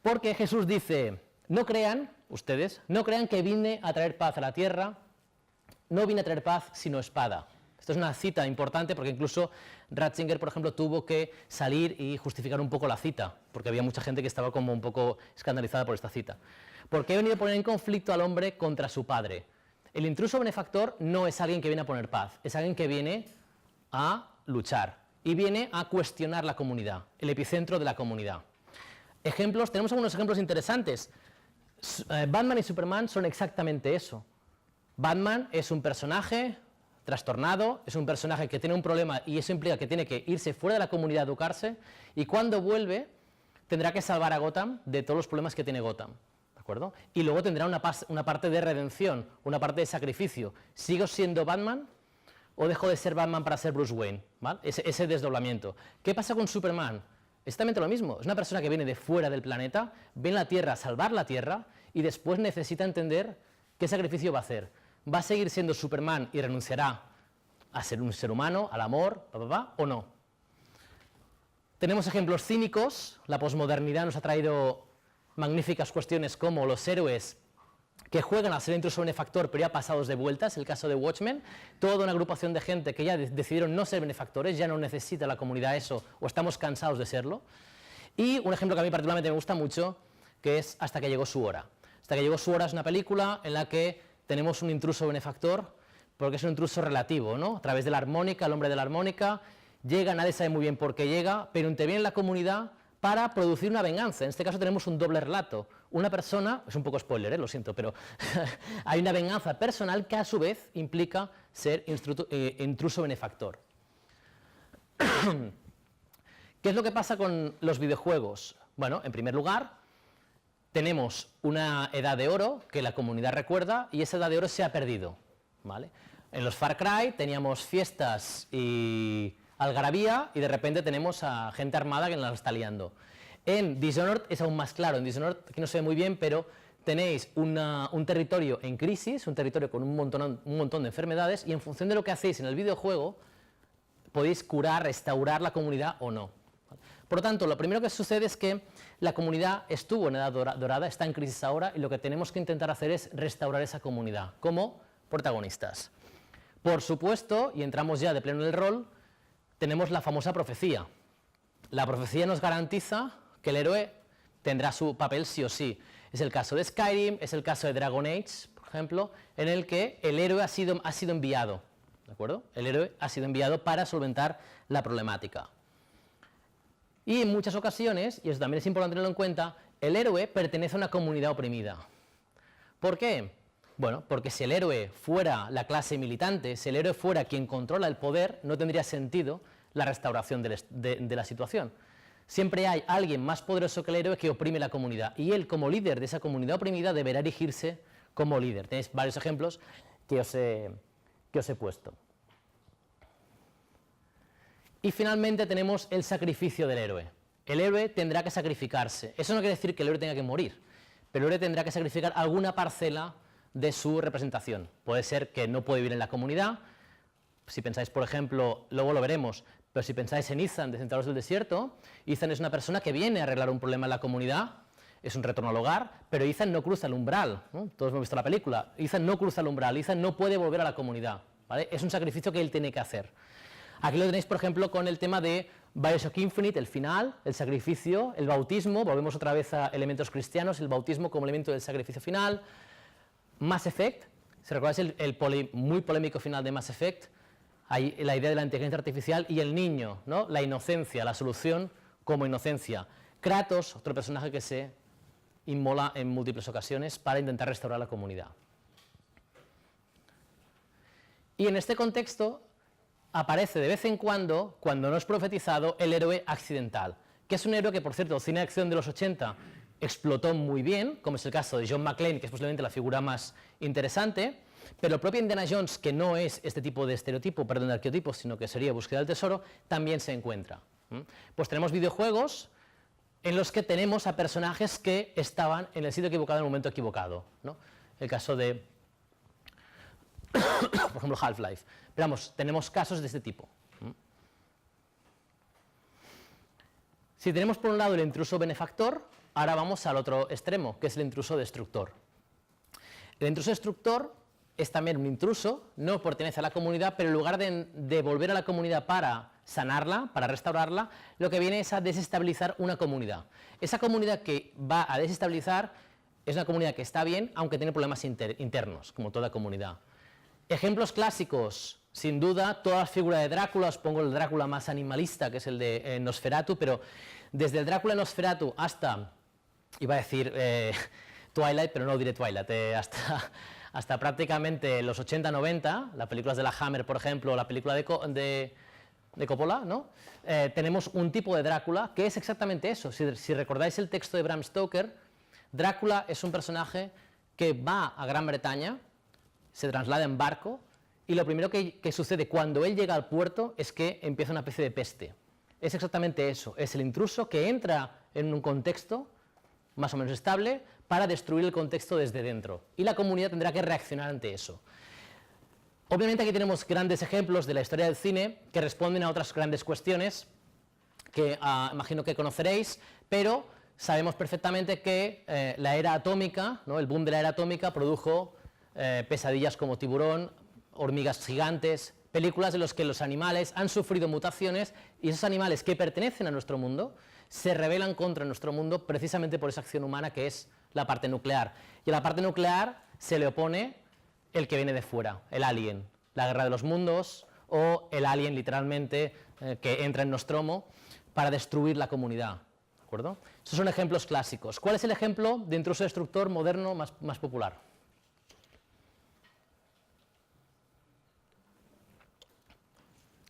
porque Jesús dice, no crean, ustedes, no crean que vine a traer paz a la tierra, no vine a traer paz sino espada. Esto es una cita importante porque incluso Ratzinger, por ejemplo, tuvo que salir y justificar un poco la cita, porque había mucha gente que estaba como un poco escandalizada por esta cita. Porque he venido a poner en conflicto al hombre contra su padre. El intruso benefactor no es alguien que viene a poner paz, es alguien que viene a luchar y viene a cuestionar la comunidad, el epicentro de la comunidad. Ejemplos, tenemos algunos ejemplos interesantes. Batman y Superman son exactamente eso. Batman es un personaje trastornado, es un personaje que tiene un problema y eso implica que tiene que irse fuera de la comunidad a educarse y cuando vuelve tendrá que salvar a Gotham de todos los problemas que tiene Gotham. ¿De acuerdo? Y luego tendrá una parte de redención, una parte de sacrificio. ¿Sigo siendo Batman o dejo de ser Batman para ser Bruce Wayne? ¿Vale? Ese desdoblamiento. ¿Qué pasa con Superman? Es exactamente lo mismo. Es una persona que viene de fuera del planeta, viene a la Tierra a salvar la Tierra y después necesita entender qué sacrificio va a hacer. ¿Va a seguir siendo Superman y renunciará a ser un ser humano, al amor, o no? Tenemos ejemplos cínicos. La posmodernidad nos ha traído magníficas cuestiones como los héroes que juegan a ser intruso benefactor pero ya pasados de vueltas, el caso de Watchmen, toda una agrupación de gente que ya decidieron no ser benefactores, ya no necesita la comunidad eso o estamos cansados de serlo. Y un ejemplo que a mí particularmente me gusta mucho, que es Hasta que llegó su hora. Hasta que llegó su hora es una película en la que tenemos un intruso benefactor, porque es un intruso relativo, ¿no? A través de la armónica, el hombre de la armónica, llega, nadie sabe muy bien por qué llega, pero interviene en la comunidad para producir una venganza. En este caso tenemos un doble relato. Una persona, es un poco spoiler, lo siento, pero hay una venganza personal que a su vez implica ser intruso benefactor. ¿Qué es lo que pasa con los videojuegos? Bueno, en primer lugar, tenemos una edad de oro que la comunidad recuerda y esa edad de oro se ha perdido, ¿vale? En los Far Cry teníamos fiestas y algarabía y de repente tenemos a gente armada que nos la está liando. En Dishonored es aún más claro. En Dishonored, aquí no se ve muy bien, pero tenéis un territorio en crisis, un territorio con un montón de enfermedades y en función de lo que hacéis en el videojuego podéis curar, restaurar la comunidad o no. Por lo tanto, lo primero que sucede es que la comunidad estuvo en edad dorada, está en crisis ahora y lo que tenemos que intentar hacer es restaurar esa comunidad como protagonistas. Por supuesto, y entramos ya de pleno en el rol, tenemos la famosa profecía. La profecía nos garantiza que el héroe tendrá su papel sí o sí. Es el caso de Skyrim, es el caso de Dragon Age, por ejemplo, en el que el héroe ha sido enviado, ¿de acuerdo? El héroe ha sido enviado para solventar la problemática. Y en muchas ocasiones, y eso también es importante tenerlo en cuenta, el héroe pertenece a una comunidad oprimida. ¿Por qué? Bueno, porque si el héroe fuera la clase militante, si el héroe fuera quien controla el poder, no tendría sentido la restauración de la situación. Siempre hay alguien más poderoso que el héroe que oprime la comunidad, y él, como líder de esa comunidad oprimida, deberá erigirse como líder. Tenéis varios ejemplos que os he puesto. Y finalmente tenemos el sacrificio del héroe. El héroe tendrá que sacrificarse. Eso no quiere decir que el héroe tenga que morir, pero el héroe tendrá que sacrificar alguna parcela de su representación. Puede ser que no puede vivir en la comunidad. Si pensáis, por ejemplo, luego lo veremos, pero si pensáis en Ethan de Centauros del Desierto, Ethan es una persona que viene a arreglar un problema en la comunidad, es un retorno al hogar, pero Ethan no cruza el umbral, ¿no? Todos hemos visto la película. Ethan no cruza el umbral, Ethan no puede volver a la comunidad, ¿vale? Es un sacrificio que él tiene que hacer. Aquí lo tenéis, por ejemplo, con el tema de Bioshock Infinite, el final, el sacrificio, el bautismo, volvemos otra vez a elementos cristianos, el bautismo como elemento del sacrificio final. Mass Effect, si recordáis el muy polémico final de Mass Effect, hay la idea de la inteligencia artificial y el niño, ¿no? La inocencia, la solución como inocencia. Kratos, otro personaje que se inmola en múltiples ocasiones para intentar restaurar la comunidad. Y en este contexto aparece de vez en cuando no es profetizado, el héroe accidental, que es un héroe que, por cierto, el cine de acción de los 80 explotó muy bien, como es el caso de John McClane, que es posiblemente la figura más interesante, pero el propio Indiana Jones, que no es este tipo de estereotipo, perdón, de arqueotipo, sino que sería búsqueda del tesoro, también se encuentra. Pues tenemos videojuegos en los que tenemos a personajes que estaban en el sitio equivocado en el momento equivocado, ¿no? El caso de, por ejemplo, Half-Life. Pero vamos, tenemos casos de este tipo. Si tenemos por un lado el intruso benefactor, ahora vamos al otro extremo, que es el intruso destructor. El intruso destructor es también un intruso, no pertenece a la comunidad, pero en lugar de volver a la comunidad para sanarla, para restaurarla, lo que viene es a desestabilizar una comunidad. Esa comunidad que va a desestabilizar es una comunidad que está bien, aunque tiene problemas internos, como toda comunidad. Ejemplos clásicos, sin duda, toda la figura de Drácula, os pongo el Drácula más animalista, que es el de Nosferatu, pero desde el Drácula Nosferatu hasta, iba a decir Twilight, pero no diré Twilight, hasta prácticamente los 80-90, las películas de la Hammer, por ejemplo, o la película de Coppola, ¿no? Tenemos un tipo de Drácula que es exactamente eso. Si recordáis el texto de Bram Stoker, Drácula es un personaje que va a Gran Bretaña, se traslada en barco, y lo primero que sucede cuando él llega al puerto es que empieza una especie de peste. Es exactamente eso, es el intruso que entra en un contexto más o menos estable para destruir el contexto desde dentro, y la comunidad tendrá que reaccionar ante eso. Obviamente aquí tenemos grandes ejemplos de la historia del cine que responden a otras grandes cuestiones que imagino que conoceréis, pero sabemos perfectamente que la era atómica, ¿no? El boom de la era atómica produjo pesadillas como Tiburón, Hormigas gigantes, películas en las que los animales han sufrido mutaciones y esos animales que pertenecen a nuestro mundo se rebelan contra nuestro mundo precisamente por esa acción humana que es la parte nuclear. Y a la parte nuclear se le opone el que viene de fuera, el alien, la guerra de los mundos o el alien literalmente que entra en Nostromo para destruir la comunidad. ¿De acuerdo? Estos son ejemplos clásicos. ¿Cuál es el ejemplo de intruso destructor moderno más popular?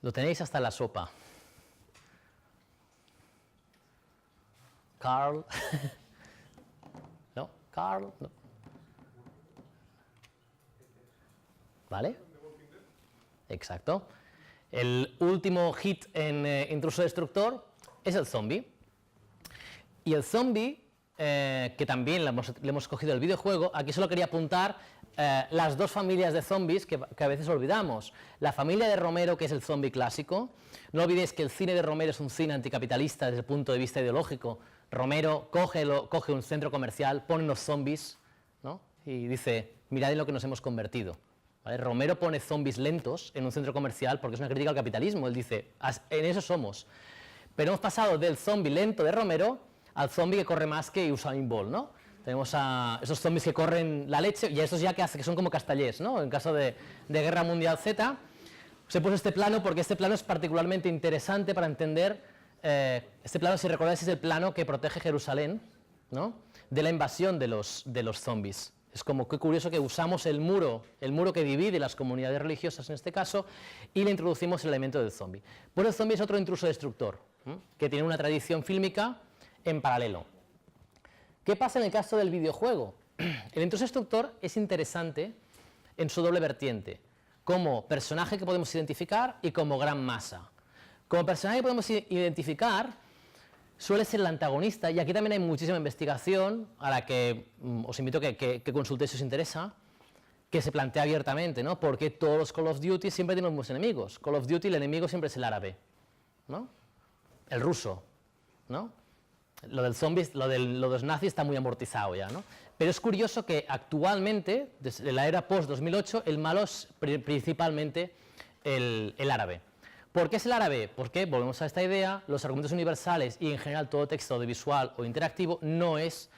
Lo tenéis hasta en la sopa. Carl. ¿No? Carl. No. ¿Vale? Exacto. El último hit en intruso destructor es el zombie. Y el zombie, que también le hemos cogido el videojuego, aquí solo quería apuntar las dos familias de zombies que a veces olvidamos. La familia de Romero, que es el zombie clásico. No olvidéis que el cine de Romero es un cine anticapitalista desde el punto de vista ideológico. Romero coge un centro comercial, pone unos zombies, ¿no? Y dice, mirad en lo que nos hemos convertido. ¿Vale? Romero pone zombies lentos en un centro comercial porque es una crítica al capitalismo. Él dice, en eso somos. Pero hemos pasado del zombie lento de Romero al zombie que corre más que Usain Bolt, ¿no? Tenemos a esos zombies que corren la leche y a esos ya que son como Castellers, ¿no? En caso de Guerra Mundial Z. Os he puesto este plano porque este plano es particularmente interesante para entender. Este plano, si recordáis, es el plano que protege Jerusalén, ¿no? De la invasión de los zombies. Es como que curioso que usamos el muro que divide las comunidades religiosas en este caso, y le introducimos el elemento del zombie. Pues el zombie es otro intruso destructor, que tiene una tradición fílmica en paralelo. ¿Qué pasa en el caso del videojuego? El intruso destructor es interesante en su doble vertiente, como personaje que podemos identificar y como gran masa. Como personaje que podemos identificar, suele ser el antagonista, y aquí también hay muchísima investigación a la que os invito a que consultéis si os interesa, que se plantea abiertamente, ¿no? Porque todos los Call of Duty siempre tienen los mismos enemigos. Call of Duty, el enemigo siempre es el árabe, ¿no? El ruso, ¿no? Lo del zombies, lo de los nazis está muy amortizado ya, ¿no? Pero es curioso que actualmente, desde la era post-2008, el malo es principalmente el árabe. ¿Por qué es el árabe? Porque, volvemos a esta idea, los argumentos universales y en general todo texto audiovisual o interactivo no es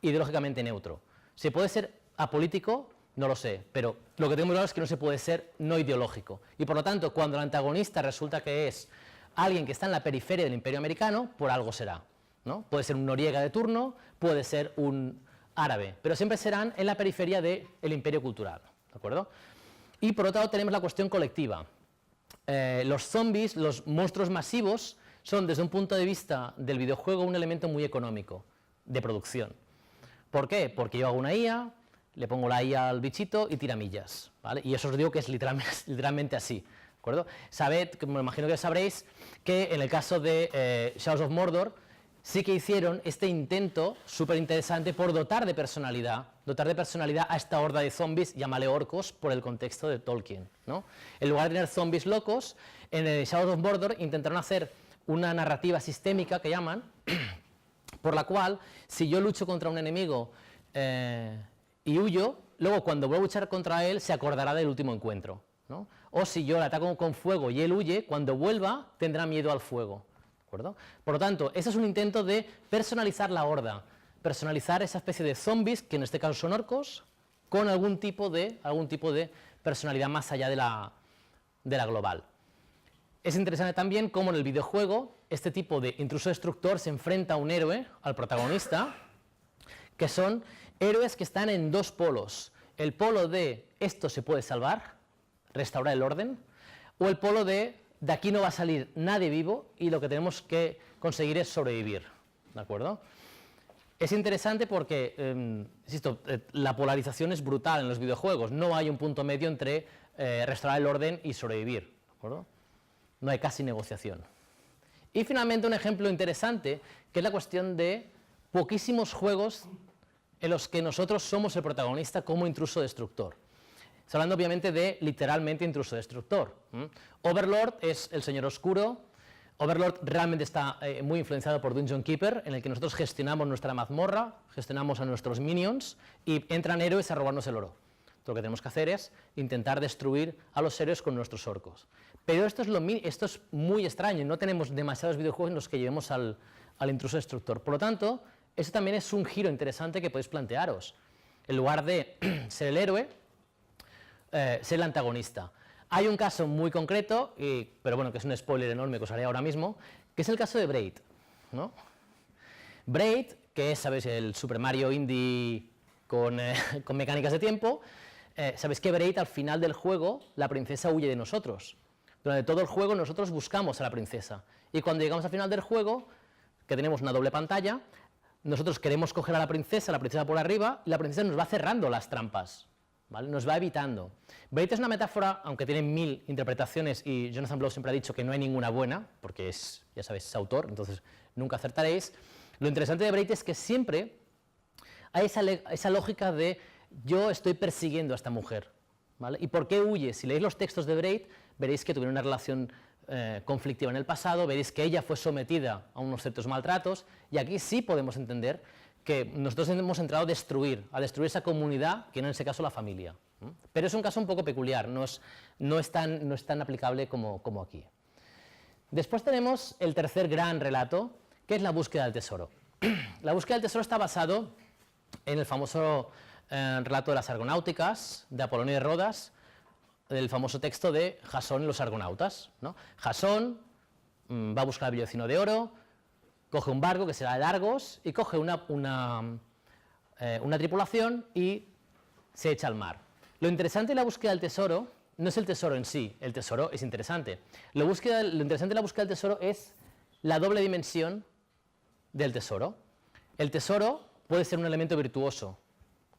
ideológicamente neutro. ¿Se puede ser apolítico? No lo sé, pero lo que tengo muy claro es que no se puede ser no ideológico. Y por lo tanto, cuando el antagonista resulta que es alguien que está en la periferia del Imperio Americano, por algo será, ¿no? Puede ser un Noriega de turno, puede ser un árabe, pero siempre serán en la periferia del imperio cultural, ¿de acuerdo? Y por otro lado tenemos la cuestión colectiva. Los zombies, los monstruos masivos, son desde un punto de vista del videojuego un elemento muy económico de producción. ¿Por qué? Porque yo hago una IA, le pongo la IA al bichito y tira millas, ¿vale? Y eso os digo que es literalmente así, ¿de acuerdo? Sabed, me imagino que sabréis, que en el caso de Shadows of Mordor sí que hicieron este intento súper interesante por dotar de personalidad a esta horda de zombies, llámale orcos, por el contexto de Tolkien, ¿no? En lugar de tener zombies locos, en el Shadows of Mordor intentaron hacer una narrativa sistémica, que llaman, por la cual, si yo lucho contra un enemigo y huyo, luego cuando vuelva a luchar contra él se acordará del último encuentro, ¿no? O si yo le ataco con fuego y él huye, cuando vuelva tendrá miedo al fuego, ¿de acuerdo? Por lo tanto, ese es un intento de personalizar la horda, personalizar esa especie de zombies, que en este caso son orcos, con algún tipo de personalidad más allá de la global. Es interesante también cómo en el videojuego este tipo de intruso destructor se enfrenta a un héroe, al protagonista, que son héroes que están en dos polos. El polo de esto se puede salvar, restaurar el orden, o el polo de aquí no va a salir nadie vivo y lo que tenemos que conseguir es sobrevivir, ¿de acuerdo? Es interesante porque, insisto, la polarización es brutal en los videojuegos, no hay un punto medio entre restaurar el orden y sobrevivir, ¿de acuerdo? No hay casi negociación. Y finalmente un ejemplo interesante, que es la cuestión de poquísimos juegos en los que nosotros somos el protagonista como intruso destructor. Estoy hablando obviamente de literalmente intruso destructor. Overlord es el señor oscuro. Overlord realmente está muy influenciado por Dungeon Keeper, en el que nosotros gestionamos nuestra mazmorra, gestionamos a nuestros minions y entran héroes a robarnos el oro. Lo que tenemos que hacer es intentar destruir a los héroes con nuestros orcos. Pero esto es muy extraño, no tenemos demasiados videojuegos en los que llevemos al intruso destructor. Por lo tanto, eso también es un giro interesante que podéis plantearos. En lugar de ser el héroe, ser el antagonista. Hay un caso muy concreto, pero bueno, que es un spoiler enorme que os haré ahora mismo, que es el caso de Braid, ¿no? Braid, que es, ¿sabéis?, el Super Mario indie con mecánicas de tiempo. Sabéis que Braid, al final del juego, la princesa huye de nosotros. Durante todo el juego nosotros buscamos a la princesa. Y cuando llegamos al final del juego, que tenemos una doble pantalla, nosotros queremos coger a la princesa por arriba, y la princesa nos va cerrando las trampas, ¿vale? Nos va evitando. Braid es una metáfora, aunque tiene 1000 interpretaciones, y Jonathan Blow siempre ha dicho que no hay ninguna buena, porque es, ya sabéis, es autor, entonces nunca acertaréis. Lo interesante de Braid es que siempre hay esa lógica de yo estoy persiguiendo a esta mujer, ¿vale? ¿Y por qué huye? Si leéis los textos de Braid, veréis que tuvieron una relación conflictiva en el pasado, veréis que ella fue sometida a unos ciertos maltratos, y aquí sí podemos entender que nosotros hemos entrado a destruir esa comunidad, que en ese caso la familia. Pero es un caso un poco peculiar, no es tan aplicable como aquí. Después tenemos el tercer gran relato, que es la búsqueda del tesoro. La búsqueda del tesoro está basado en el famoso relato de las Argonáuticas, de Apolonio de Rodas, el famoso texto de Jasón y los Argonautas, ¿no? Jasón va a buscar el vellocino de oro, coge un barco que será el Argos y coge una tripulación y se echa al mar. Lo interesante de la búsqueda del tesoro no es el tesoro en sí, el tesoro es interesante. Lo interesante de la búsqueda del tesoro es la doble dimensión del tesoro. El tesoro puede ser un elemento virtuoso,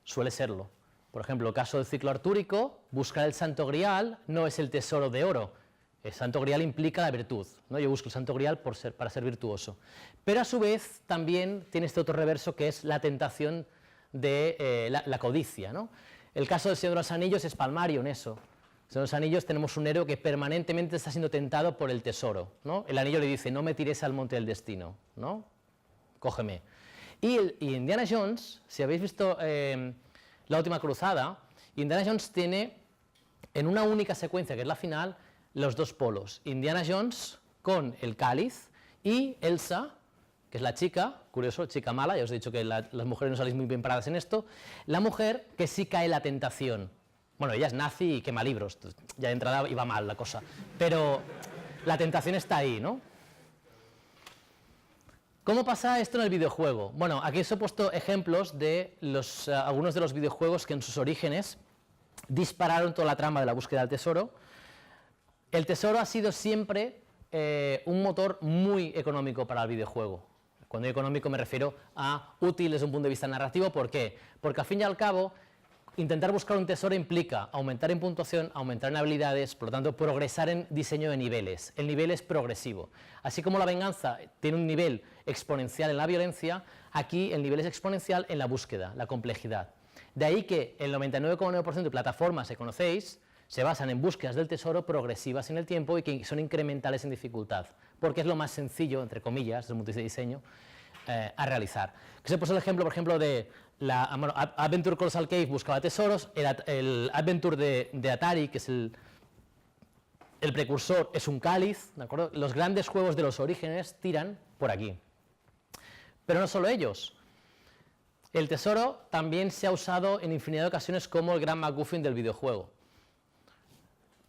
suele serlo. Por ejemplo, el caso del ciclo artúrico, buscar el Santo Grial no es el tesoro de oro. El Santo Grial implica la virtud, ¿no? Yo busco el Santo Grial para ser virtuoso. Pero a su vez también tiene este otro reverso que es la tentación de la codicia, ¿no? El caso del Señor de los Anillos es palmario en eso. En el Señor de los Anillos tenemos un héroe que permanentemente está siendo tentado por el tesoro, ¿no? El anillo le dice, no me tires al monte del destino, ¿no? Cógeme. Y Indiana Jones, si habéis visto La Última Cruzada, Indiana Jones tiene en una única secuencia, que es la final, los dos polos. Indiana Jones con el cáliz y Elsa, que es la chica, curioso, chica mala, ya os he dicho que las mujeres no saléis muy bien paradas en esto, la mujer que sí cae en la tentación. Bueno, ella es nazi y quema libros, ya de entrada iba mal la cosa, pero la tentación está ahí, ¿no? ¿Cómo pasa esto en el videojuego? Bueno, aquí os he puesto ejemplos de algunos de los videojuegos que en sus orígenes dispararon toda la trama de la búsqueda del tesoro. El tesoro ha sido siempre un motor muy económico para el videojuego. Cuando digo económico me refiero a útil desde un punto de vista narrativo. ¿Por qué? Porque al fin y al cabo, intentar buscar un tesoro implica aumentar en puntuación, aumentar en habilidades, por lo tanto, progresar en diseño de niveles. El nivel es progresivo. Así como la venganza tiene un nivel exponencial en la violencia, aquí el nivel es exponencial en la búsqueda, la complejidad. De ahí que el 99,9% de plataformas que conocéis se basan en búsquedas del tesoro progresivas en el tiempo y que son incrementales en dificultad, porque es lo más sencillo, entre comillas, desde el punto de vista de diseño, a realizar. Que se puso el ejemplo, por ejemplo, de la Adventure Colossal Cave buscaba tesoros, el Adventure de Atari, que es el precursor, es un cáliz, ¿de acuerdo? Los grandes juegos de los orígenes tiran por aquí. Pero no solo ellos. El tesoro también se ha usado en infinidad de ocasiones como el gran MacGuffin del videojuego.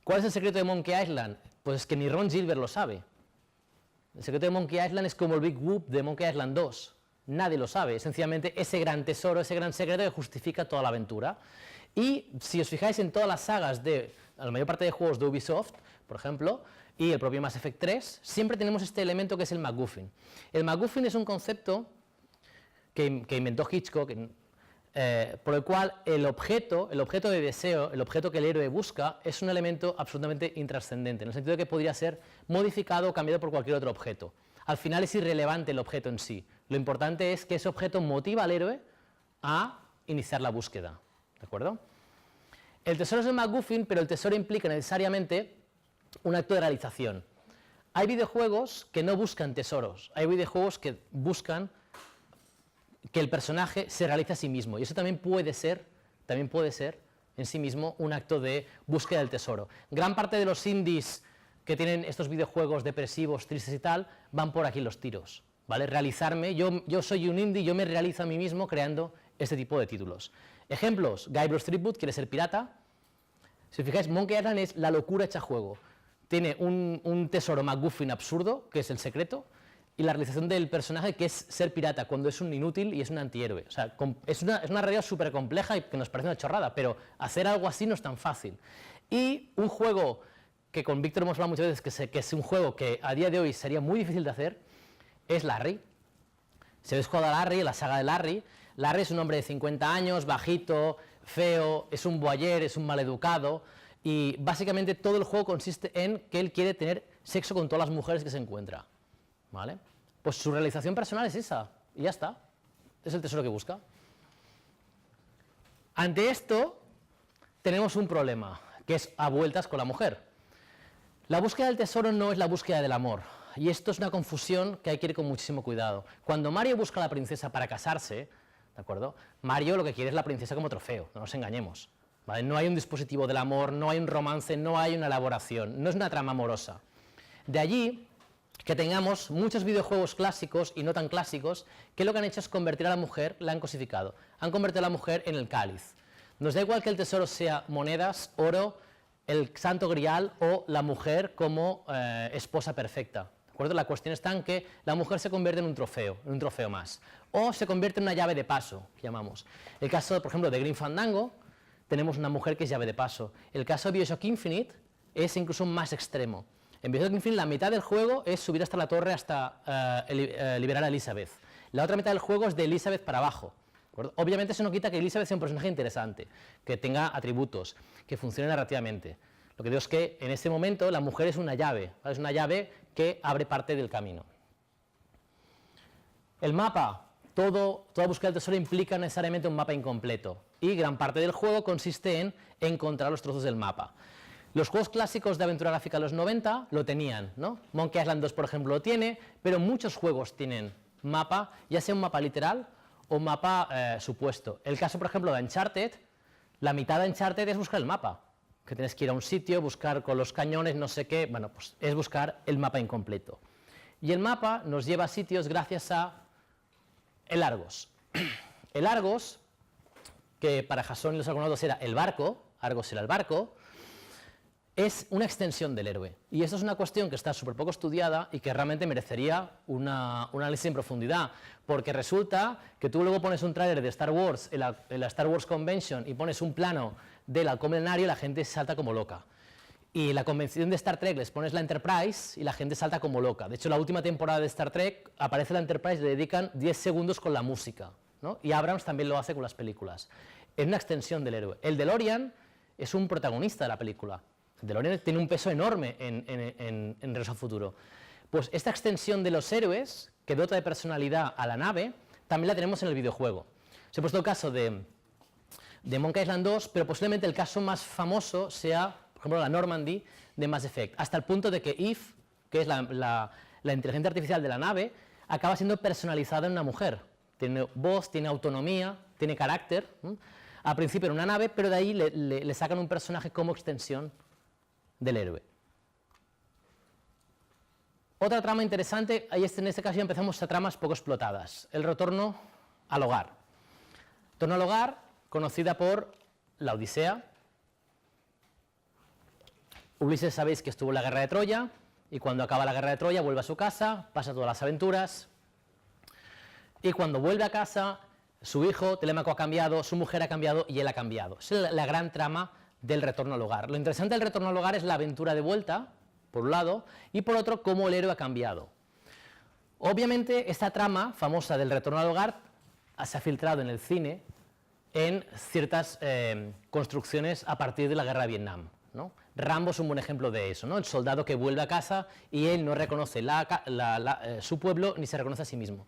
¿Cuál es el secreto de Monkey Island? Pues que ni Ron Gilbert lo sabe. El secreto de Monkey Island es como el Big Whoop de Monkey Island 2. Nadie lo sabe, es sencillamente ese gran tesoro, ese gran secreto que justifica toda la aventura. Y si os fijáis en todas las sagas de la mayor parte de juegos de Ubisoft, por ejemplo, y el propio Mass Effect 3, siempre tenemos este elemento que es el MacGuffin. El MacGuffin es un concepto que inventó Hitchcock, por el cual el objeto de deseo, el objeto que el héroe busca, es un elemento absolutamente intrascendente, en el sentido de que podría ser modificado o cambiado por cualquier otro objeto. Al final es irrelevante el objeto en sí. Lo importante es que ese objeto motiva al héroe a iniciar la búsqueda. ¿De acuerdo? El tesoro es el MacGuffin, pero el tesoro implica necesariamente un acto de realización. Hay videojuegos que no buscan tesoros, hay videojuegos que buscan que el personaje se realice a sí mismo, y eso también puede ser en sí mismo un acto de búsqueda del tesoro. Gran parte de los indies que tienen estos videojuegos depresivos, tristes y tal, van por aquí los tiros, ¿vale? Realizarme, yo soy un indie, yo me realizo a mí mismo creando este tipo de títulos. Ejemplos: Guybrush Threepwood quiere ser pirata. Si os fijáis, Monkey Island es la locura hecha juego. Tiene un tesoro MacGuffin absurdo, que es el secreto, y la realización del personaje, que es ser pirata, cuando es un inútil y es un antihéroe. O sea, es una realidad súper compleja y que nos parece una chorrada, pero hacer algo así no es tan fácil. Y un juego que con Víctor hemos hablado muchas veces, que es un juego que a día de hoy sería muy difícil de hacer, es Larry. Si habéis jugado a Larry, la saga de Larry, Larry es un hombre de 50 años, bajito, feo, es un voyeur, es un maleducado, y básicamente todo el juego consiste en que él quiere tener sexo con todas las mujeres que se encuentra, ¿vale? Pues su realización personal es esa, y ya está, es el tesoro que busca. Ante esto, tenemos un problema, que es a vueltas con la mujer. La búsqueda del tesoro no es la búsqueda del amor, y esto es una confusión que hay que ir con muchísimo cuidado. Cuando Mario busca a la princesa para casarse, ¿de acuerdo? Mario lo que quiere es la princesa como trofeo, no nos engañemos, ¿vale? No hay un dispositivo del amor, no hay un romance, no hay una elaboración, no es una trama amorosa. De allí que tengamos muchos videojuegos clásicos y no tan clásicos que lo que han hecho es convertir a la mujer, la han cosificado, han convertido a la mujer en el cáliz. Nos da igual que el tesoro sea monedas, oro, el santo grial o la mujer como esposa perfecta. ¿De acuerdo? La cuestión está en que la mujer se convierte en un trofeo más, o se convierte en una llave de paso, que llamamos. El caso, por ejemplo, de Grim Fandango, tenemos una mujer que es llave de paso. El caso de BioShock Infinite es incluso más extremo. En BioShock Infinite la mitad del juego es subir hasta la torre hasta liberar a Elizabeth. La otra mitad del juego es de Elizabeth para abajo. ¿De acuerdo? Obviamente eso no quita que Elizabeth sea un personaje interesante, que tenga atributos, que funcione narrativamente. Lo que digo es que en este momento la mujer es una llave, ¿vale? Es una llave que abre parte del camino. El mapa, toda búsqueda del tesoro implica necesariamente un mapa incompleto, y gran parte del juego consiste en encontrar los trozos del mapa. Los juegos clásicos de aventura gráfica de los 90 lo tenían, ¿no? Monkey Island 2, por ejemplo, lo tiene, pero muchos juegos tienen mapa, ya sea un mapa literal o un mapa supuesto. El caso, por ejemplo, de Uncharted, la mitad de Uncharted es buscar el mapa, que tienes que ir a un sitio, buscar con los cañones, no sé qué, bueno, pues es buscar el mapa incompleto. Y el mapa nos lleva a sitios gracias a el Argos. El Argos, que para Jason y los Argonautas era el barco, Argos era el barco, es una extensión del héroe. Y esto es una cuestión que está súper poco estudiada y que realmente merecería un análisis en profundidad, porque resulta que tú luego pones un tráiler de Star Wars en la Star Wars Convention y pones un plano del halcón milenario y la gente salta como loca. Y la convención de Star Trek les pones la Enterprise y la gente salta como loca. De hecho, la última temporada de Star Trek aparece la Enterprise y le dedican 10 segundos con la música, ¿no? Y Abrams también lo hace con las películas. Es una extensión del héroe. El DeLorean es un protagonista de la película. El DeLorean tiene un peso enorme en Regreso al Futuro. Pues esta extensión de los héroes, que dota de personalidad a la nave, también la tenemos en el videojuego. Se ha puesto el caso de Monkey Island 2, pero posiblemente el caso más famoso sea, por ejemplo, la Normandy de Mass Effect, hasta el punto de que Eve, que es la inteligencia artificial de la nave, acaba siendo personalizada en una mujer. Tiene voz, tiene autonomía, tiene carácter. Al principio era una nave, pero de ahí le sacan un personaje como extensión del héroe. Otra trama interesante, ahí en este caso ya empezamos a tramas poco explotadas. El retorno al hogar. Retorno al hogar, conocida por la Odisea. Ulises, sabéis que estuvo en la guerra de Troya, y cuando acaba la guerra de Troya vuelve a su casa, pasa todas las aventuras, y cuando vuelve a casa, su hijo Telémaco ha cambiado, su mujer ha cambiado y él ha cambiado. Esa es la gran trama del retorno al hogar. Lo interesante del retorno al hogar es la aventura de vuelta, por un lado, y por otro, cómo el héroe ha cambiado. Obviamente, esta trama famosa del retorno al hogar se ha filtrado en el cine en ciertas construcciones a partir de la guerra de Vietnam, ¿no? Rambo es un buen ejemplo de eso, ¿no? El soldado que vuelve a casa y él no reconoce su pueblo ni se reconoce a sí mismo.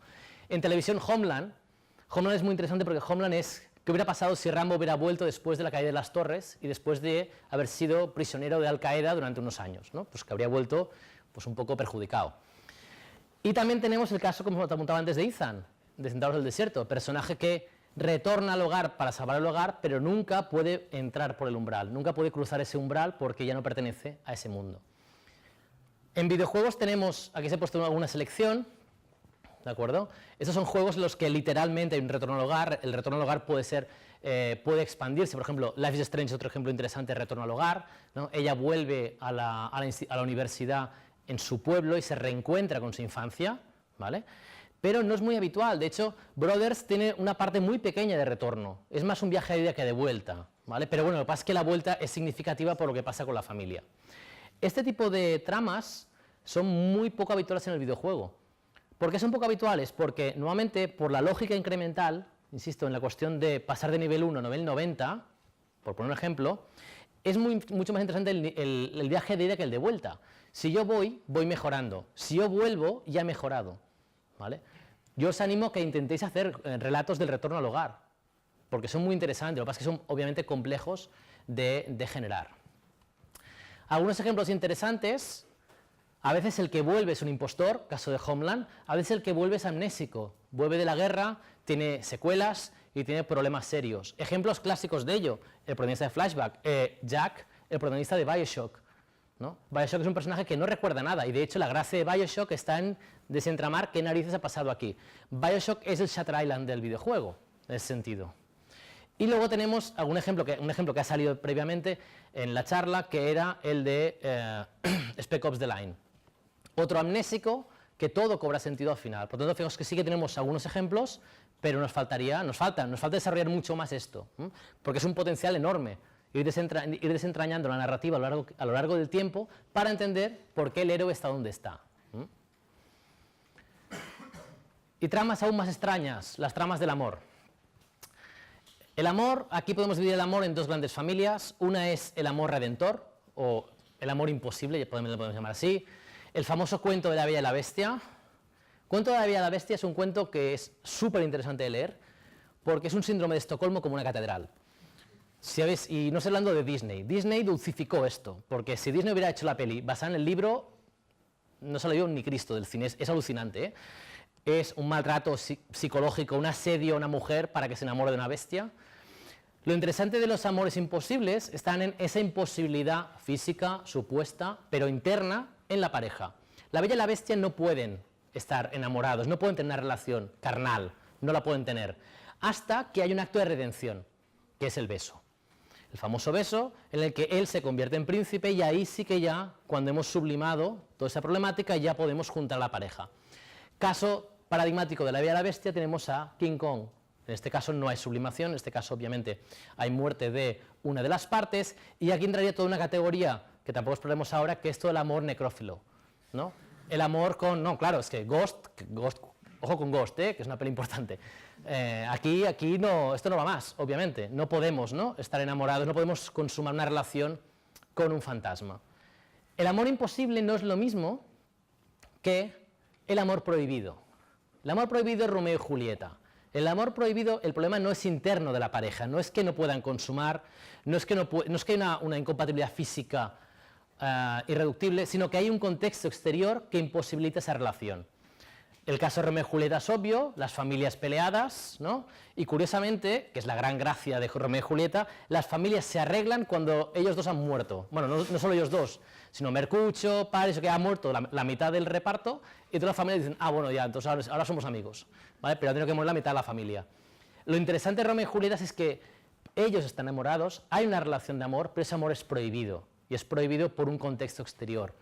En televisión, Homeland es muy interesante porque Homeland es qué hubiera pasado si Rambo hubiera vuelto después de la caída de las torres y después de haber sido prisionero de Al-Qaeda durante unos años, ¿no? Pues que habría vuelto pues, un poco perjudicado. Y también tenemos el caso, como te apuntaba antes, de Ethan, de Centauros del Desierto, personaje que retorna al hogar para salvar el hogar, pero nunca puede entrar por el umbral, nunca puede cruzar ese umbral porque ya no pertenece a ese mundo. En videojuegos tenemos, aquí se ha puesto alguna selección, ¿de acuerdo? Estos son juegos en los que literalmente hay un retorno al hogar. El retorno al hogar puede expandirse. Por ejemplo, Life is Strange es otro ejemplo interesante de retorno al hogar, ¿no? Ella vuelve a la universidad en su pueblo y se reencuentra con su infancia, ¿vale? Pero no es muy habitual. De hecho, Brothers tiene una parte muy pequeña de retorno. Es más un viaje de ida que de vuelta, ¿vale? Pero bueno, lo que pasa es que la vuelta es significativa por lo que pasa con la familia. Este tipo de tramas son muy poco habituales en el videojuego. ¿Por qué son poco habituales? Porque nuevamente, por la lógica incremental, insisto, en la cuestión de pasar de nivel 1 a nivel 90, por poner un ejemplo, es mucho más interesante el viaje de ida que el de vuelta. Si yo voy mejorando. Si yo vuelvo, ya he mejorado, ¿vale? Yo os animo a que intentéis hacer relatos del retorno al hogar, porque son muy interesantes. Lo que pasa es que son obviamente complejos de generar. Algunos ejemplos interesantes. A veces el que vuelve es un impostor, caso de Homeland. A veces el que vuelve es amnésico, vuelve de la guerra, tiene secuelas y tiene problemas serios. Ejemplos clásicos de ello: el protagonista de Flashback, Jack, el protagonista de Bioshock, ¿no? Bioshock es un personaje que no recuerda nada, y de hecho la gracia de Bioshock está en desentramar qué narices ha pasado aquí. Bioshock es el Shutter Island del videojuego, en ese sentido. Y luego tenemos un ejemplo que ha salido previamente en la charla, que era el de Spec Ops The Line. Otro amnésico que todo cobra sentido al final. Por lo tanto, fijaos que sí que tenemos algunos ejemplos, pero nos falta desarrollar mucho más esto, porque es un potencial enorme. Ir desentrañando la narrativa a lo largo del tiempo para entender por qué el héroe está donde está. Y tramas aún más extrañas, las tramas del amor. El amor, aquí podemos dividir el amor en dos grandes familias. Una es el amor redentor, o el amor imposible, lo podemos llamar así. El famoso cuento de la Bella y la Bestia. El cuento de la Bella y la Bestia es un cuento que es súper interesante de leer, porque es un síndrome de Estocolmo como una catedral. Y no estoy hablando de Disney. Disney dulcificó esto, porque si Disney hubiera hecho la peli basada en el libro, no se lo dio ni Cristo del cine. Es alucinante, ¿eh? Es un maltrato psicológico, un asedio a una mujer para que se enamore de una bestia. Lo interesante de los amores imposibles están en esa imposibilidad física, supuesta, pero interna, en la pareja. La Bella y la Bestia no pueden estar enamorados, no pueden tener una relación carnal, no la pueden tener, hasta que hay un acto de redención, que es el beso. El famoso beso en el que él se convierte en príncipe, y ahí sí que ya, cuando hemos sublimado toda esa problemática, ya podemos juntar a la pareja. Caso paradigmático de la Bella y la Bestia tenemos a King Kong. En este caso no hay sublimación, en este caso obviamente hay muerte de una de las partes, y aquí entraría toda una categoría que tampoco exploremos ahora, que es todo el amor necrófilo, ¿no? El amor con... No, claro, es que Ghost ojo con Ghost, que es una peli importante. Aquí no, esto no va más, obviamente. No podemos, ¿no?, estar enamorados, no podemos consumar una relación con un fantasma. El amor imposible no es lo mismo que el amor prohibido. El amor prohibido es Romeo y Julieta. El amor prohibido, el problema no es interno de la pareja, no es que no puedan consumar, no es que haya una incompatibilidad física irreductible, sino que hay un contexto exterior que imposibilita esa relación. el caso de Romeo y Julieta es obvio, las familias peleadas, ¿no? Y curiosamente, que es la gran gracia de Romeo y Julieta, las familias se arreglan cuando ellos dos han muerto. Bueno, no solo ellos dos, sino Mercucho, Paris, que ha muerto la mitad del reparto, y todas las familias dicen, ah, bueno, ya, entonces ahora somos amigos, ¿vale? Pero ha tenido que morir la mitad de la familia. Lo interesante de Romeo y Julieta es que ellos están enamorados, hay una relación de amor, pero ese amor es prohibido, y es prohibido por un contexto exterior.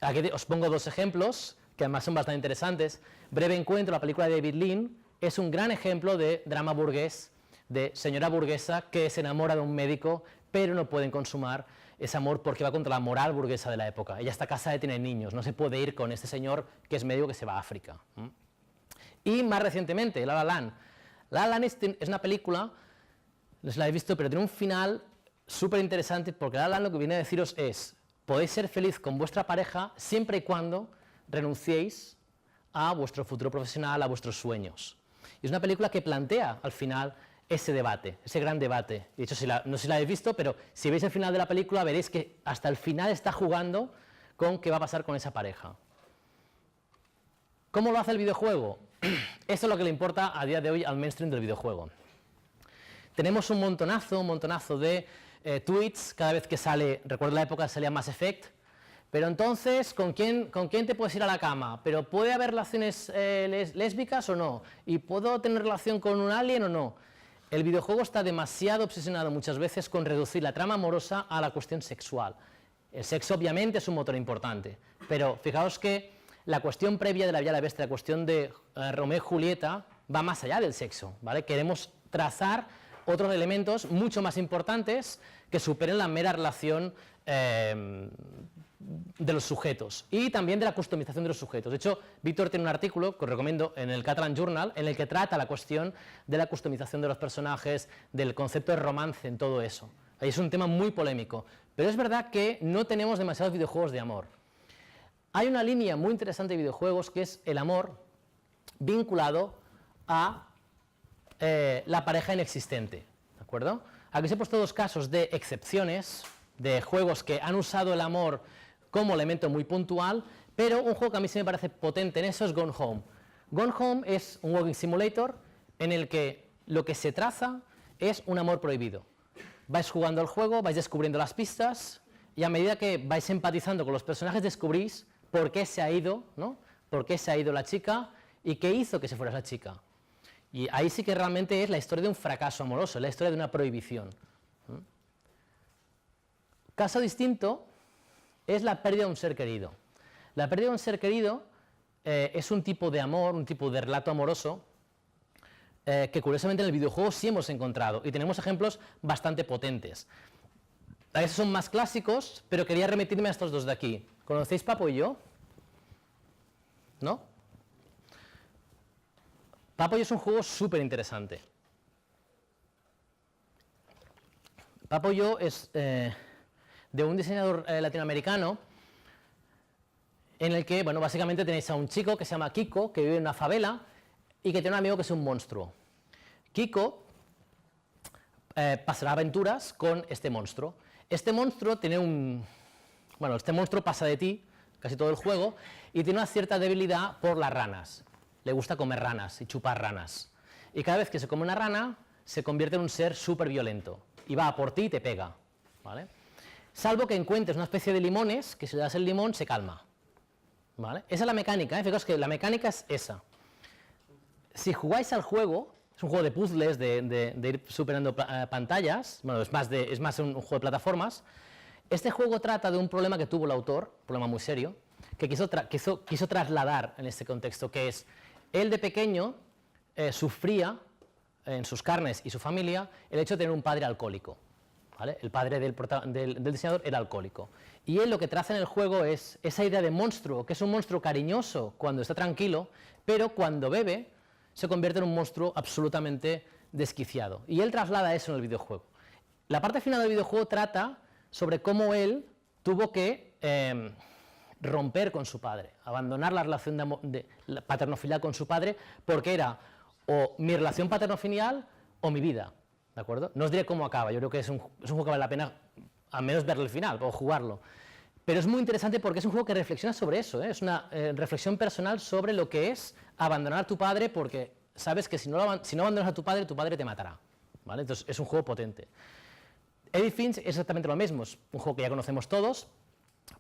Aquí os pongo dos ejemplos, que además son bastante interesantes. Breve Encuentro, la película de David Lean, es un gran ejemplo de drama burgués, de señora burguesa que se enamora de un médico, pero no pueden consumar ese amor porque va contra la moral burguesa de la época. Ella está casada y tiene niños, no se puede ir con este señor que es médico que se va a África. Y más recientemente, La La Land. La La Land es una película, no sé si la habéis visto, pero tiene un final súper interesante porque La La Land lo que viene a deciros es, podéis ser feliz con vuestra pareja siempre y cuando renunciéis a vuestro futuro profesional, a vuestros sueños. Y es una película que plantea al final ese debate, ese gran debate. De hecho, no sé si la habéis visto, pero si veis el final de la película veréis que hasta el final está jugando con qué va a pasar con esa pareja. ¿Cómo lo hace el videojuego? Eso es lo que le importa a día de hoy al mainstream del videojuego. Tenemos un montonazo de tweets cada vez que sale, recuerdo la época que salía Mass Effect, pero entonces, ¿con quién te puedes ir a la cama? ¿Pero puede haber relaciones lésbicas o no? ¿Y puedo tener relación con un alien o no? El videojuego está demasiado obsesionado muchas veces con reducir la trama amorosa a la cuestión sexual. El sexo obviamente es un motor importante, pero fijaos que la cuestión previa de La Bella y la Bestia, la cuestión de Romeo y Julieta, va más allá del sexo, ¿vale? Queremos trazar otros elementos mucho más importantes que superen la mera relación de los sujetos y también de la customización de los sujetos. De hecho, Víctor tiene un artículo que os recomiendo en el Catalan Journal en el que trata la cuestión de la customización de los personajes, del concepto de romance en todo eso. Ahí es un tema muy polémico, pero es verdad que no tenemos demasiados videojuegos de amor. Hay una línea muy interesante de videojuegos que es el amor vinculado a la pareja inexistente, ¿de acuerdo? Aquí os he puesto dos casos de excepciones, de juegos que han usado el amor como elemento muy puntual, pero un juego que a mí sí me parece potente en eso es Gone Home. Gone Home es un walking simulator en el que lo que se traza es un amor prohibido. Vais jugando al juego, vais descubriendo las pistas y a medida que vais empatizando con los personajes descubrís por qué se ha ido, ¿no? Por qué se ha ido la chica y qué hizo que se fuera esa chica. Y ahí sí que realmente es la historia de un fracaso amoroso, la historia de una prohibición. Caso distinto es la pérdida de un ser querido. La pérdida de un ser querido es un tipo de amor, un tipo de relato amoroso que curiosamente en el videojuego sí hemos encontrado y tenemos ejemplos bastante potentes. A veces son más clásicos, pero quería remitirme a estos dos de aquí. ¿Conocéis Papo y yo? ¿No? Papo y yo es un juego súper interesante. Papo y yo es de un diseñador latinoamericano en el que, bueno, básicamente tenéis a un chico que se llama Kiko, que vive en una favela y que tiene un amigo que es un monstruo. Kiko pasará aventuras con este monstruo. Este monstruo tiene este monstruo pasa de ti casi todo el juego y tiene una cierta debilidad por las ranas. Le gusta comer ranas y chupar ranas. Y cada vez que se come una rana, se convierte en un ser súper violento. Y va a por ti y te pega, ¿vale? Salvo que encuentres una especie de limones, que si le das el limón se calma, ¿vale? Esa es la mecánica, Fijaos que la mecánica es esa. Si jugáis al juego, es un juego de puzzles, de ir superando pantallas, bueno, es más un juego de plataformas. Este juego trata de un problema que tuvo el autor, un problema muy serio, que quiso trasladar en este contexto, que es, él de pequeño sufría en sus carnes y su familia el hecho de tener un padre alcohólico, ¿vale? El padre del diseñador era alcohólico. Y él lo que traza en el juego es esa idea de monstruo, que es un monstruo cariñoso cuando está tranquilo, pero cuando bebe se convierte en un monstruo absolutamente desquiciado. Y él traslada eso en el videojuego. La parte final del videojuego trata sobre cómo él tuvo que romper con su padre, abandonar la relación de paternofilial con su padre, porque era o mi relación paternofilial o mi vida, ¿de acuerdo? No os diré cómo acaba, yo creo que es un juego que vale la pena al menos verlo al final o jugarlo. Pero es muy interesante porque es un juego que reflexiona sobre eso, ¿eh? Es una reflexión personal sobre lo que es abandonar a tu padre, porque sabes que si no abandonas a tu padre te matará, ¿vale? Entonces es un juego potente. Edith Finch es exactamente lo mismo, es un juego que ya conocemos todos,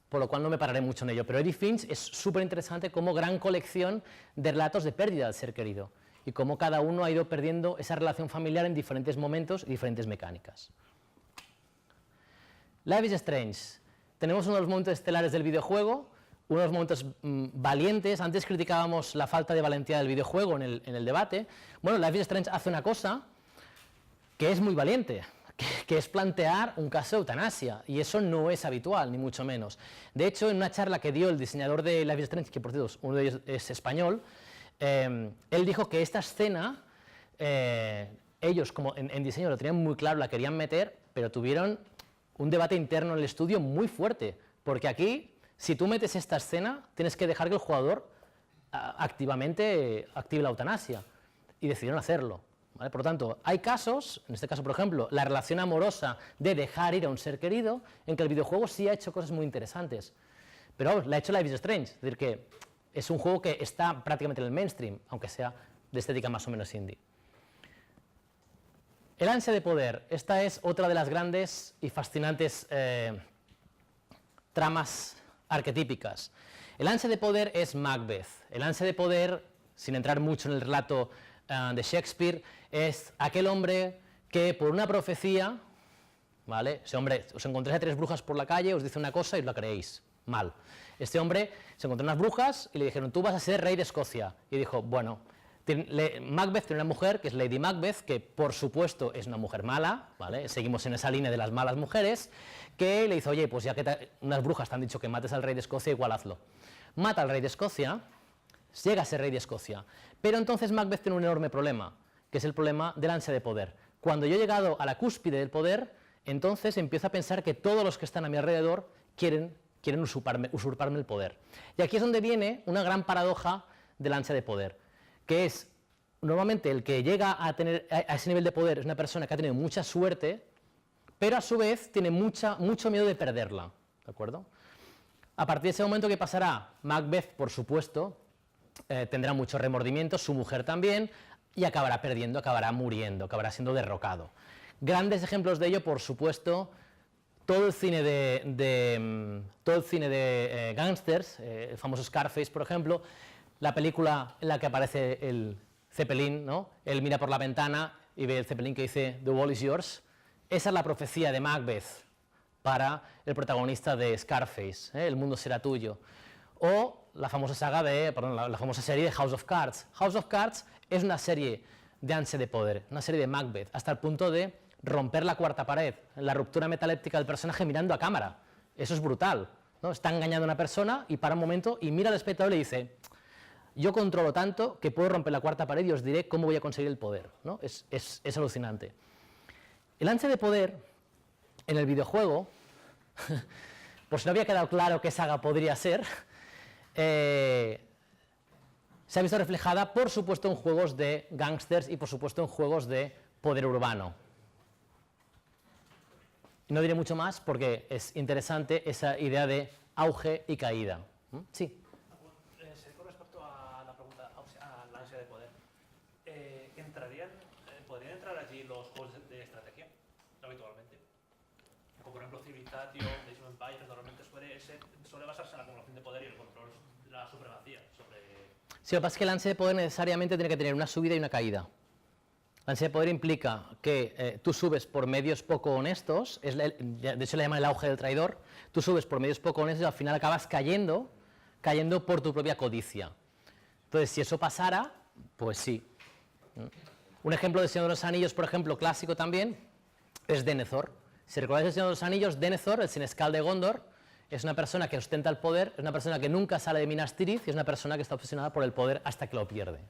por lo cual no me pararé mucho en ello, pero Edith Finch es súper interesante como gran colección de relatos de pérdida del ser querido y cómo cada uno ha ido perdiendo esa relación familiar en diferentes momentos y diferentes mecánicas. Life is Strange. Tenemos uno de los momentos estelares del videojuego, uno de los momentos valientes. Antes criticábamos la falta de valentía del videojuego en el debate. Bueno, Life is Strange hace una cosa que es muy valiente, que es plantear un caso de eutanasia, y eso no es habitual, ni mucho menos. De hecho, en una charla que dio el diseñador de Life is Strange, que por cierto uno de ellos es español, él dijo que esta escena, ellos como en diseño lo tenían muy claro, la querían meter, pero tuvieron un debate interno en el estudio muy fuerte, porque aquí, si tú metes esta escena, tienes que dejar que el jugador activamente active la eutanasia, y decidieron hacerlo, ¿vale? Por lo tanto, hay casos, en este caso por ejemplo, la relación amorosa de dejar ir a un ser querido, en que el videojuego sí ha hecho cosas muy interesantes, pero vamos, la ha hecho Life is Strange, es decir, que es un juego que está prácticamente en el mainstream, aunque sea de estética más o menos indie. El ansia de poder, esta es otra de las grandes y fascinantes tramas arquetípicas. El ansia de poder es Macbeth. El ansia de poder, sin entrar mucho en el relato de Shakespeare, es aquel hombre que por una profecía, ¿vale? Ese hombre, os encontráis a 3 brujas por la calle, os dice una cosa y la creéis. Mal. Este hombre se encontró unas brujas y le dijeron, tú vas a ser rey de Escocia. Y dijo, bueno, Macbeth tiene una mujer que es Lady Macbeth, que por supuesto es una mujer mala, ¿vale? Seguimos en esa línea de las malas mujeres, que le dice, oye, pues ya que unas brujas te han dicho que mates al rey de Escocia, igual hazlo. Mata al rey de Escocia, llega a ser rey de Escocia, pero entonces Macbeth tiene un enorme problema, que es el problema del ansia de poder. Cuando yo he llegado a la cúspide del poder, entonces empiezo a pensar que todos los que están a mi alrededor quieren usurparme el poder. Y aquí es donde viene una gran paradoja del ansia de poder, que es, normalmente el que llega a tener a ese nivel de poder es una persona que ha tenido mucha suerte, pero a su vez tiene mucho miedo de perderla, ¿de acuerdo? A partir de ese momento, ¿qué pasará? Macbeth, por supuesto, tendrá muchos remordimientos, su mujer también, y acabará perdiendo, acabará muriendo, acabará siendo derrocado. Grandes ejemplos de ello, por supuesto, todo el cine de gángsters, el famoso Scarface, por ejemplo, la película en la que aparece el Zeppelin, ¿no? Él mira por la ventana y ve el Zeppelin que dice "The wall is yours". Esa es la profecía de Macbeth para el protagonista de Scarface, ¿eh? El mundo será tuyo. O la famosa la famosa serie de House of Cards. House of Cards es una serie de ansia de poder, una serie de Macbeth, hasta el punto de romper la cuarta pared, la ruptura metaléptica del personaje mirando a cámara. Eso es brutal, ¿no? Está engañando a una persona y para un momento y mira al espectador y le dice, yo controlo tanto que puedo romper la cuarta pared y os diré cómo voy a conseguir el poder, ¿no? Es alucinante. El ansia de poder en el videojuego, por si no había quedado claro qué saga podría ser, se ha visto reflejada, por supuesto, en juegos de gángsters y, por supuesto, en juegos de poder urbano. No diré mucho más porque es interesante esa idea de auge y caída. Sí. Con respecto a la pregunta, a la ansia de poder, ¿podrían entrar allí los juegos de estrategia habitualmente? Como por ejemplo Civilization, Age of Empires, normalmente suele basarse en la acumulación de poder y el control, la supremacía sobre... Sí, lo que pasa es que el ansia de poder necesariamente tiene que tener una subida y una caída. La ansia de poder implica que tú subes por medios poco honestos, de hecho le llaman el auge del traidor, tú subes por medios poco honestos y al final acabas cayendo por tu propia codicia. Entonces, si eso pasara, pues sí. Un ejemplo de Señor de los Anillos, por ejemplo, clásico también, es Denethor. Si recordáis el Señor de los Anillos, Denethor, el senescal de Gondor, es una persona que ostenta el poder, es una persona que nunca sale de Minas Tirith y es una persona que está obsesionada por el poder hasta que lo pierde.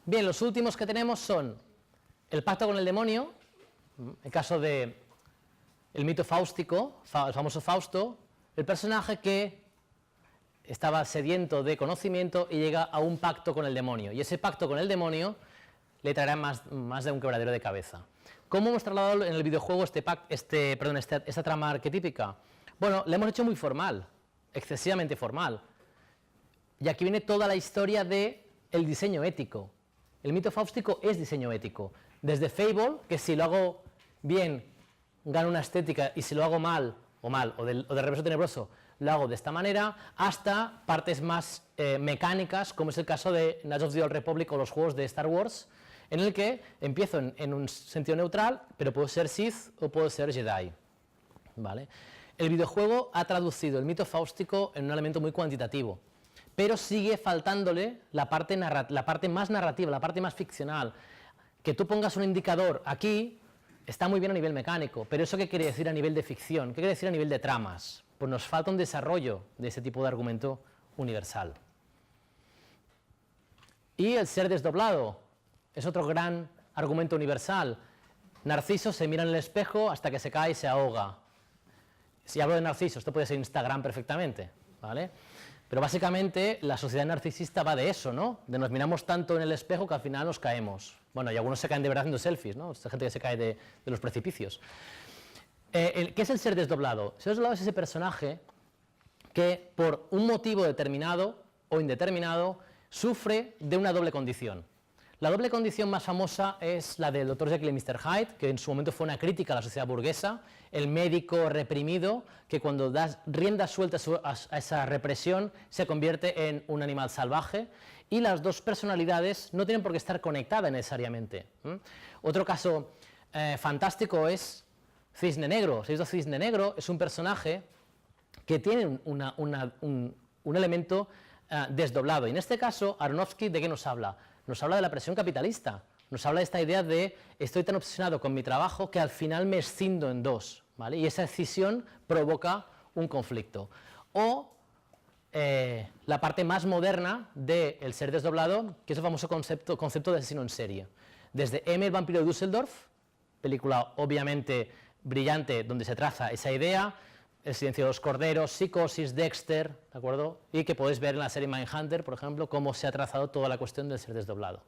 Bien, los últimos que tenemos son el pacto con el demonio, el caso de el mito fáustico, el famoso Fausto, el personaje que estaba sediento de conocimiento y llega a un pacto con el demonio. Y ese pacto con el demonio le traerá más de un quebradero de cabeza. ¿Cómo hemos trasladado en el videojuego esta trama arquetípica? Bueno, la hemos hecho muy formal, excesivamente formal. Y aquí viene toda la historia del diseño ético. El mito fáustico es diseño ético. Desde Fable, que si lo hago bien, gano una estética, y si lo hago mal, o de reverso tenebroso, lo hago de esta manera, hasta partes más mecánicas, como es el caso de Knights of the Old Republic o los juegos de Star Wars, en el que empiezo en un sentido neutral, pero puedo ser Sith o puedo ser Jedi. ¿Vale? El videojuego ha traducido el mito fáustico en un elemento muy cuantitativo, pero sigue faltándole la parte más narrativa, la parte más ficcional. Que tú pongas un indicador aquí está muy bien a nivel mecánico, pero ¿eso qué quiere decir a nivel de ficción? ¿Qué quiere decir a nivel de tramas? Pues nos falta un desarrollo de ese tipo de argumento universal. Y el ser desdoblado es otro gran argumento universal. Narciso se mira en el espejo hasta que se cae y se ahoga. Si hablo de Narciso, esto puede ser Instagram perfectamente, ¿vale? Pero básicamente la sociedad narcisista va de eso, ¿no? De nos miramos tanto en el espejo que al final nos caemos. Bueno, y algunos se caen de verdad haciendo selfies, ¿no? Esta gente que se cae de los precipicios. ¿Qué es el ser desdoblado? El ser desdoblado es ese personaje que por un motivo determinado o indeterminado sufre de una doble condición. La doble condición más famosa es la del Dr. Jekyll y Mr. Hyde, que en su momento fue una crítica a la sociedad burguesa, el médico reprimido, que cuando das rienda suelta a esa represión se convierte en un animal salvaje, y las dos personalidades no tienen por qué estar conectadas necesariamente. Otro caso fantástico es Cisne Negro. Cisne Negro es un personaje que tiene un elemento desdoblado, y en este caso Aronofsky, ¿de qué nos habla? Nos habla de la presión capitalista, nos habla de esta idea de estoy tan obsesionado con mi trabajo que al final me escindo en dos, ¿vale? Y esa escisión provoca un conflicto. O la parte más moderna del ser desdoblado, que es el famoso concepto de asesino en serie. Desde M, el vampiro de Düsseldorf, película obviamente brillante donde se traza esa idea, El silencio de los corderos, Psicosis, Dexter, ¿de acuerdo? Y que podéis ver en la serie Mindhunter, por ejemplo, cómo se ha trazado toda la cuestión del ser desdoblado.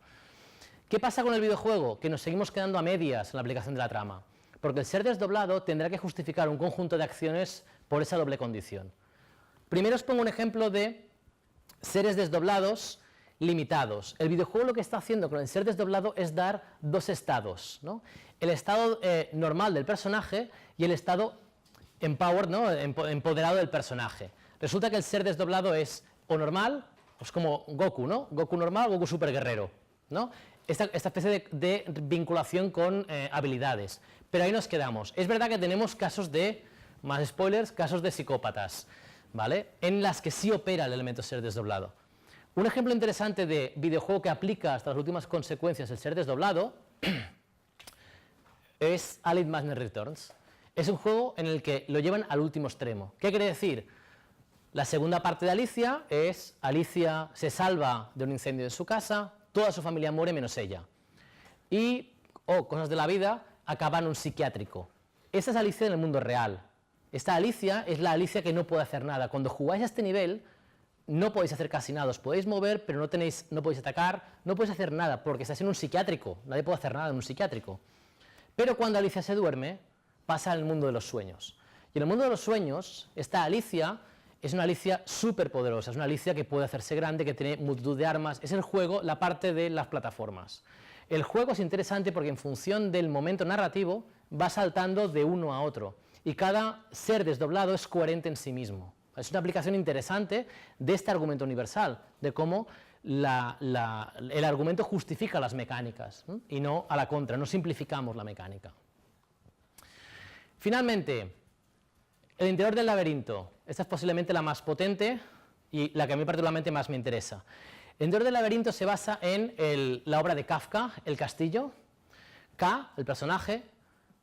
¿Qué pasa con el videojuego? Que nos seguimos quedando a medias en la aplicación de la trama, porque el ser desdoblado tendrá que justificar un conjunto de acciones por esa doble condición. Primero os pongo un ejemplo de seres desdoblados limitados. El videojuego lo que está haciendo con el ser desdoblado es dar dos estados, ¿no? El estado normal del personaje y el estado empowered, ¿no? Empoderado del personaje. Resulta que el ser desdoblado es o normal, pues como Goku, ¿no? Goku normal, Goku super guerrero, ¿no? Esta especie de vinculación con habilidades. Pero ahí nos quedamos. Es verdad que tenemos casos de, más spoilers, casos de psicópatas, ¿vale? En las que sí opera el elemento ser desdoblado. Un ejemplo interesante de videojuego que aplica hasta las últimas consecuencias el ser desdoblado es Alien Madness Returns. Es un juego en el que lo llevan al último extremo. ¿Qué quiere decir? La segunda parte de Alicia es Alicia se salva de un incendio en su casa, toda su familia muere menos ella. Y, cosas de la vida, acaba en un psiquiátrico. Esa es Alicia en el mundo real. Esta Alicia es la Alicia que no puede hacer nada. Cuando jugáis a este nivel, no podéis hacer casi nada. Os podéis mover, pero no podéis atacar, no podéis hacer nada, porque estáis en un psiquiátrico. Nadie puede hacer nada en un psiquiátrico. Pero cuando Alicia se duerme, pasa al mundo de los sueños. Y en el mundo de los sueños, esta Alicia es una Alicia súper poderosa, es una Alicia que puede hacerse grande, que tiene multitud de armas. Es el juego, la parte de las plataformas. El juego es interesante porque en función del momento narrativo va saltando de uno a otro. Y cada ser desdoblado es coherente en sí mismo. Es una aplicación interesante de este argumento universal, de cómo el argumento justifica las mecánicas, ¿no? Y no a la contra, no simplificamos la mecánica. Finalmente, el interior del laberinto. Esta es posiblemente la más potente y la que a mí particularmente más me interesa. El interior del laberinto se basa en la obra de Kafka, El castillo. K, el personaje,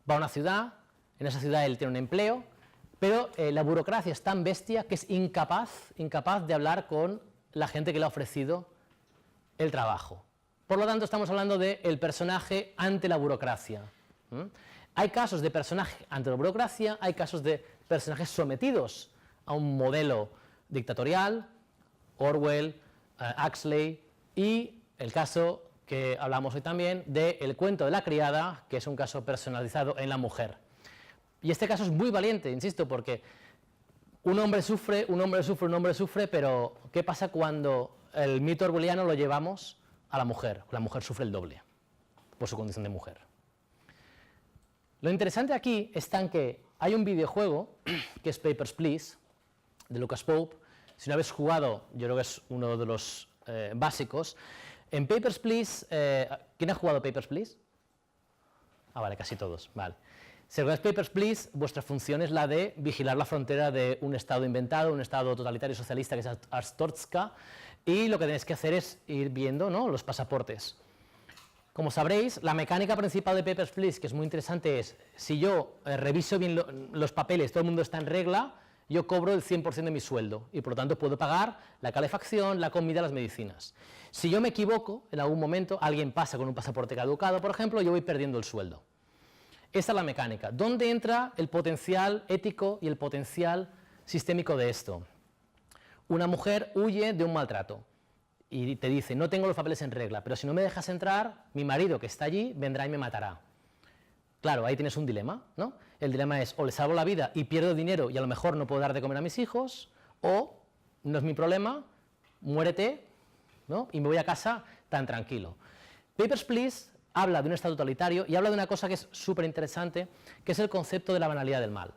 va a una ciudad, en esa ciudad él tiene un empleo, pero la burocracia es tan bestia que es incapaz de hablar con la gente que le ha ofrecido el trabajo. Por lo tanto, estamos hablando del personaje ante la burocracia. Hay casos de personaje ante la burocracia, hay casos de personajes sometidos a un modelo dictatorial, Orwell, Huxley, y el caso que hablamos hoy también de El cuento de la criada, que es un caso personalizado en la mujer. Y este caso es muy valiente, insisto, porque un hombre sufre, un hombre sufre, un hombre sufre, pero ¿qué pasa cuando el mito orwelliano lo llevamos a la mujer? La mujer sufre el doble por su condición de mujer. Lo interesante aquí está en que hay un videojuego que es Papers, Please, de Lucas Pope. Si no habéis jugado, yo creo que es uno de los básicos. En Papers, Please, ¿quién ha jugado Papers, Please? Ah, vale, casi todos, vale. Si recordáis Papers, Please, vuestra función es la de vigilar la frontera de un estado inventado, un estado totalitario socialista que es Arstotzka, y lo que tenéis que hacer es ir viendo, ¿no?, los pasaportes. Como sabréis, la mecánica principal de Papers, Please, que es muy interesante, es si yo reviso bien los papeles, todo el mundo está en regla, yo cobro el 100% de mi sueldo y por lo tanto puedo pagar la calefacción, la comida, las medicinas. Si yo me equivoco, en algún momento alguien pasa con un pasaporte caducado, por ejemplo, yo voy perdiendo el sueldo. Esta es la mecánica. ¿Dónde entra el potencial ético y el potencial sistémico de esto? Una mujer huye de un maltrato y te dice, no tengo los papeles en regla, pero si no me dejas entrar, mi marido que está allí vendrá y me matará. Claro, ahí tienes un dilema, ¿no? El dilema es, o le salvo la vida y pierdo dinero y a lo mejor no puedo dar de comer a mis hijos, o, no es mi problema, muérete, ¿no?, y me voy a casa tan tranquilo. Papers, Please habla de un estado totalitario y habla de una cosa que es súper interesante, que es el concepto de la banalidad del mal,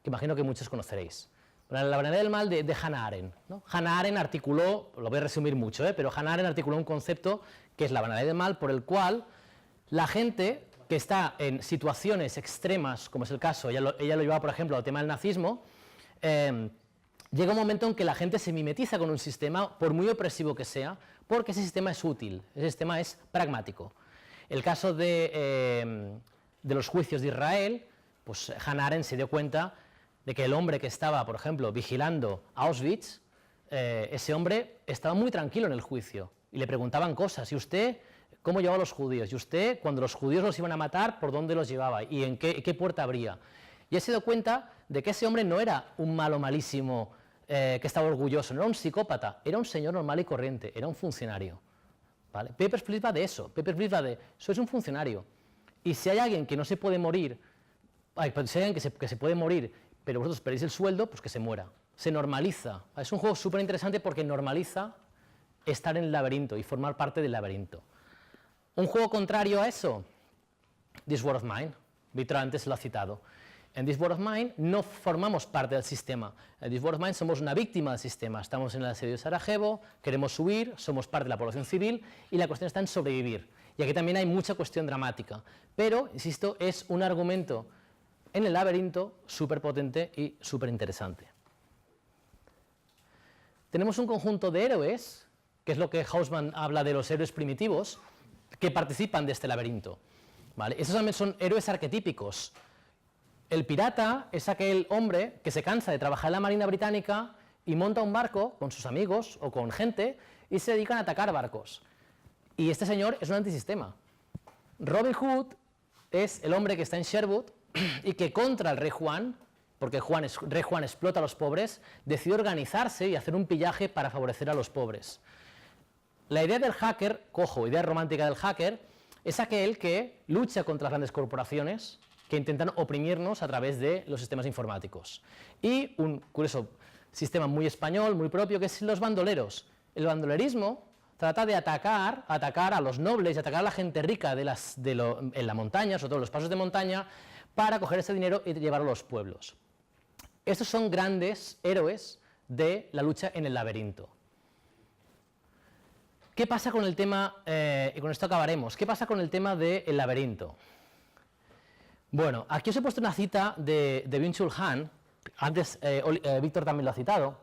que imagino que muchos conoceréis. La banalidad del mal de Hannah Arendt, ¿no? Hannah Arendt articuló, lo voy a resumir mucho, pero Hannah Arendt articuló un concepto que es la banalidad del mal, por el cual la gente que está en situaciones extremas, como es el caso, ella lo llevaba, por ejemplo, al tema del nazismo, llega un momento en que la gente se mimetiza con un sistema, por muy opresivo que sea, porque ese sistema es útil, ese sistema es pragmático. El caso de los juicios de Israel, pues Hannah Arendt se dio cuenta de que el hombre que estaba, por ejemplo, vigilando Auschwitz, ese hombre estaba muy tranquilo en el juicio y le preguntaban cosas, ¿y usted cómo llevaba a los judíos? ¿Y usted, cuando los judíos los iban a matar, por dónde los llevaba? ¿Y en qué puerta abría? Y él se dio cuenta de que ese hombre no era un malo malísimo que estaba orgulloso, no era un psicópata, era un señor normal y corriente, era un funcionario. ¿Vale? Papers, Please va de eso. Papers, Please va de, sois un funcionario. Y si hay alguien que no se puede morir, si hay alguien que se puede morir, pero vosotros perdéis el sueldo, pues que se muera. Se normaliza. Es un juego súper interesante porque normaliza estar en el laberinto y formar parte del laberinto. Un juego contrario a eso, This War of Mine. Víctor antes lo ha citado. En This War of Mine no formamos parte del sistema. En This War of Mine somos una víctima del sistema. Estamos en el asedio de Sarajevo, queremos huir, somos parte de la población civil y la cuestión está en sobrevivir. Y aquí también hay mucha cuestión dramática. Pero, insisto, es un argumento en el laberinto súper potente y súper interesante. Tenemos un conjunto de héroes, que es lo que Hausmann habla de los héroes primitivos, que participan de este laberinto. ¿Vale? Esos también son héroes arquetípicos. El pirata es aquel hombre que se cansa de trabajar en la Marina Británica y monta un barco con sus amigos o con gente y se dedican a atacar barcos. Y este señor es un antisistema. Robin Hood es el hombre que está en Sherwood y que contra el rey Juan, porque rey Juan explota a los pobres, decide organizarse y hacer un pillaje para favorecer a los pobres. La idea del hacker, idea romántica del hacker, es aquel que lucha contra las grandes corporaciones que intentan oprimirnos a través de los sistemas informáticos. Y un curioso sistema muy español, muy propio, que es los bandoleros. El bandolerismo trata de atacar a los nobles y atacar a la gente rica en la montaña, sobre todo en los pasos de montaña, para coger ese dinero y llevarlo a los pueblos. Estos son grandes héroes de la lucha en el laberinto. ¿Qué pasa con el tema, y con esto acabaremos, qué pasa con el tema del laberinto? Bueno, aquí os he puesto una cita de Byung-Chul Han, antes Víctor también lo ha citado.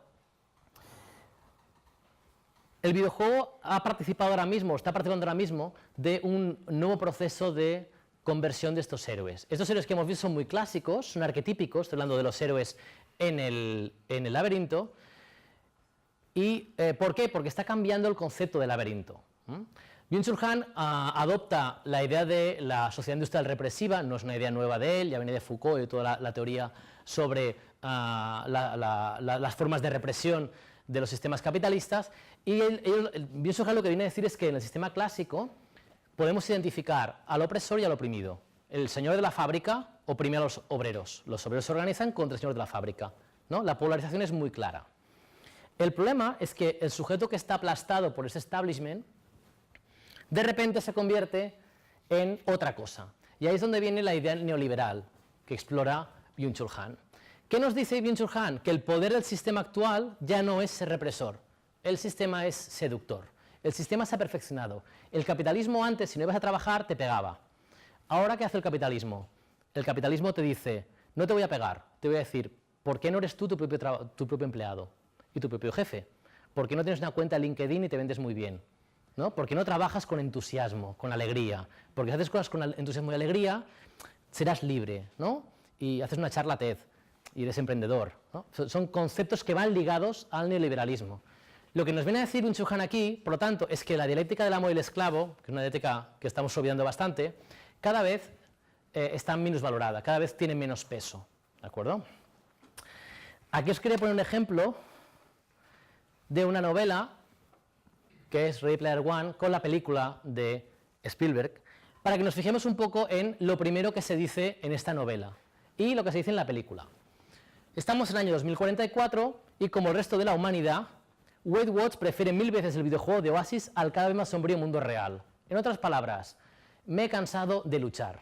El videojuego está participando ahora mismo de un nuevo proceso de conversión de estos héroes. Estos héroes que hemos visto son muy clásicos, son arquetípicos, estoy hablando de los héroes en el laberinto. ¿Y por qué? Porque está cambiando el concepto de laberinto. Byung-Chul Han adopta la idea de la sociedad industrial represiva, no es una idea nueva de él, ya viene de Foucault y toda la teoría sobre las formas de represión de los sistemas capitalistas, y Byung-Chul Han lo que viene a decir es que en el sistema clásico podemos identificar al opresor y al oprimido. El señor de la fábrica oprime a los obreros se organizan contra el señor de la fábrica. ¿no? La polarización es muy clara. El problema es que el sujeto que está aplastado por ese establishment, de repente se convierte en otra cosa. Y ahí es donde viene la idea neoliberal que explora Byung-Chul Han. ¿Qué nos dice Byung-Chul Han? Que el poder del sistema actual ya no es ser represor, el sistema es seductor. El sistema se ha perfeccionado. El capitalismo antes, si no ibas a trabajar, te pegaba. Ahora, ¿qué hace el capitalismo? El capitalismo te dice, no te voy a pegar, te voy a decir, ¿por qué no eres tú tu propio empleado y tu propio jefe? ¿Por qué no tienes una cuenta LinkedIn y te vendes muy bien? ¿No? ¿Por qué no trabajas con entusiasmo, con alegría? Porque si haces cosas con entusiasmo y alegría, serás libre, ¿no? Y haces una charla TED y eres emprendedor, ¿no? Son conceptos que van ligados al neoliberalismo. Lo que nos viene a decir Byung-Chul Han aquí, por lo tanto, es que la dialéctica del amo y el esclavo, que es una dialéctica que estamos olvidando bastante, cada vez está menos valorada, cada vez tiene menos peso, ¿de acuerdo? Aquí os quería poner un ejemplo de una novela que es Ready Player One con la película de Spielberg, para que nos fijemos un poco en lo primero que se dice en esta novela y lo que se dice en la película. Estamos en el año 2044 y como el resto de la humanidad, Wade Watts prefiere 1000 veces el videojuego de Oasis al cada vez más sombrío mundo real. En otras palabras, me he cansado de luchar.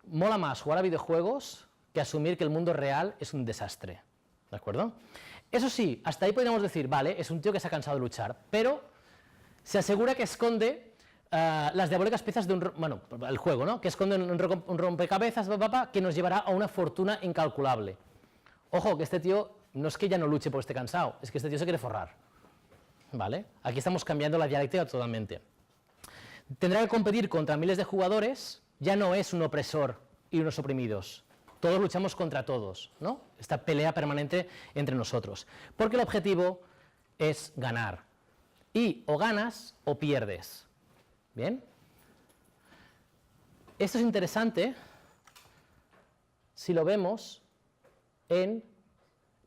Mola más jugar a videojuegos que asumir que el mundo real es un desastre. ¿De acuerdo? Eso sí, hasta ahí podríamos decir, vale, es un tío que se ha cansado de luchar, pero se asegura que esconde las diabólicas piezas de el juego, ¿no? Que esconde un rompecabezas que nos llevará a una fortuna incalculable. Ojo, que este tío no es que ya no luche porque esté cansado, es que este tío se quiere forrar. ¿Vale? Aquí estamos cambiando la dialéctica totalmente. Tendrá que competir contra miles de jugadores, ya no es un opresor y unos oprimidos. Todos luchamos contra todos, ¿no? Esta pelea permanente entre nosotros. Porque el objetivo es ganar. Y o ganas o pierdes. ¿Bien? Esto es interesante si lo vemos en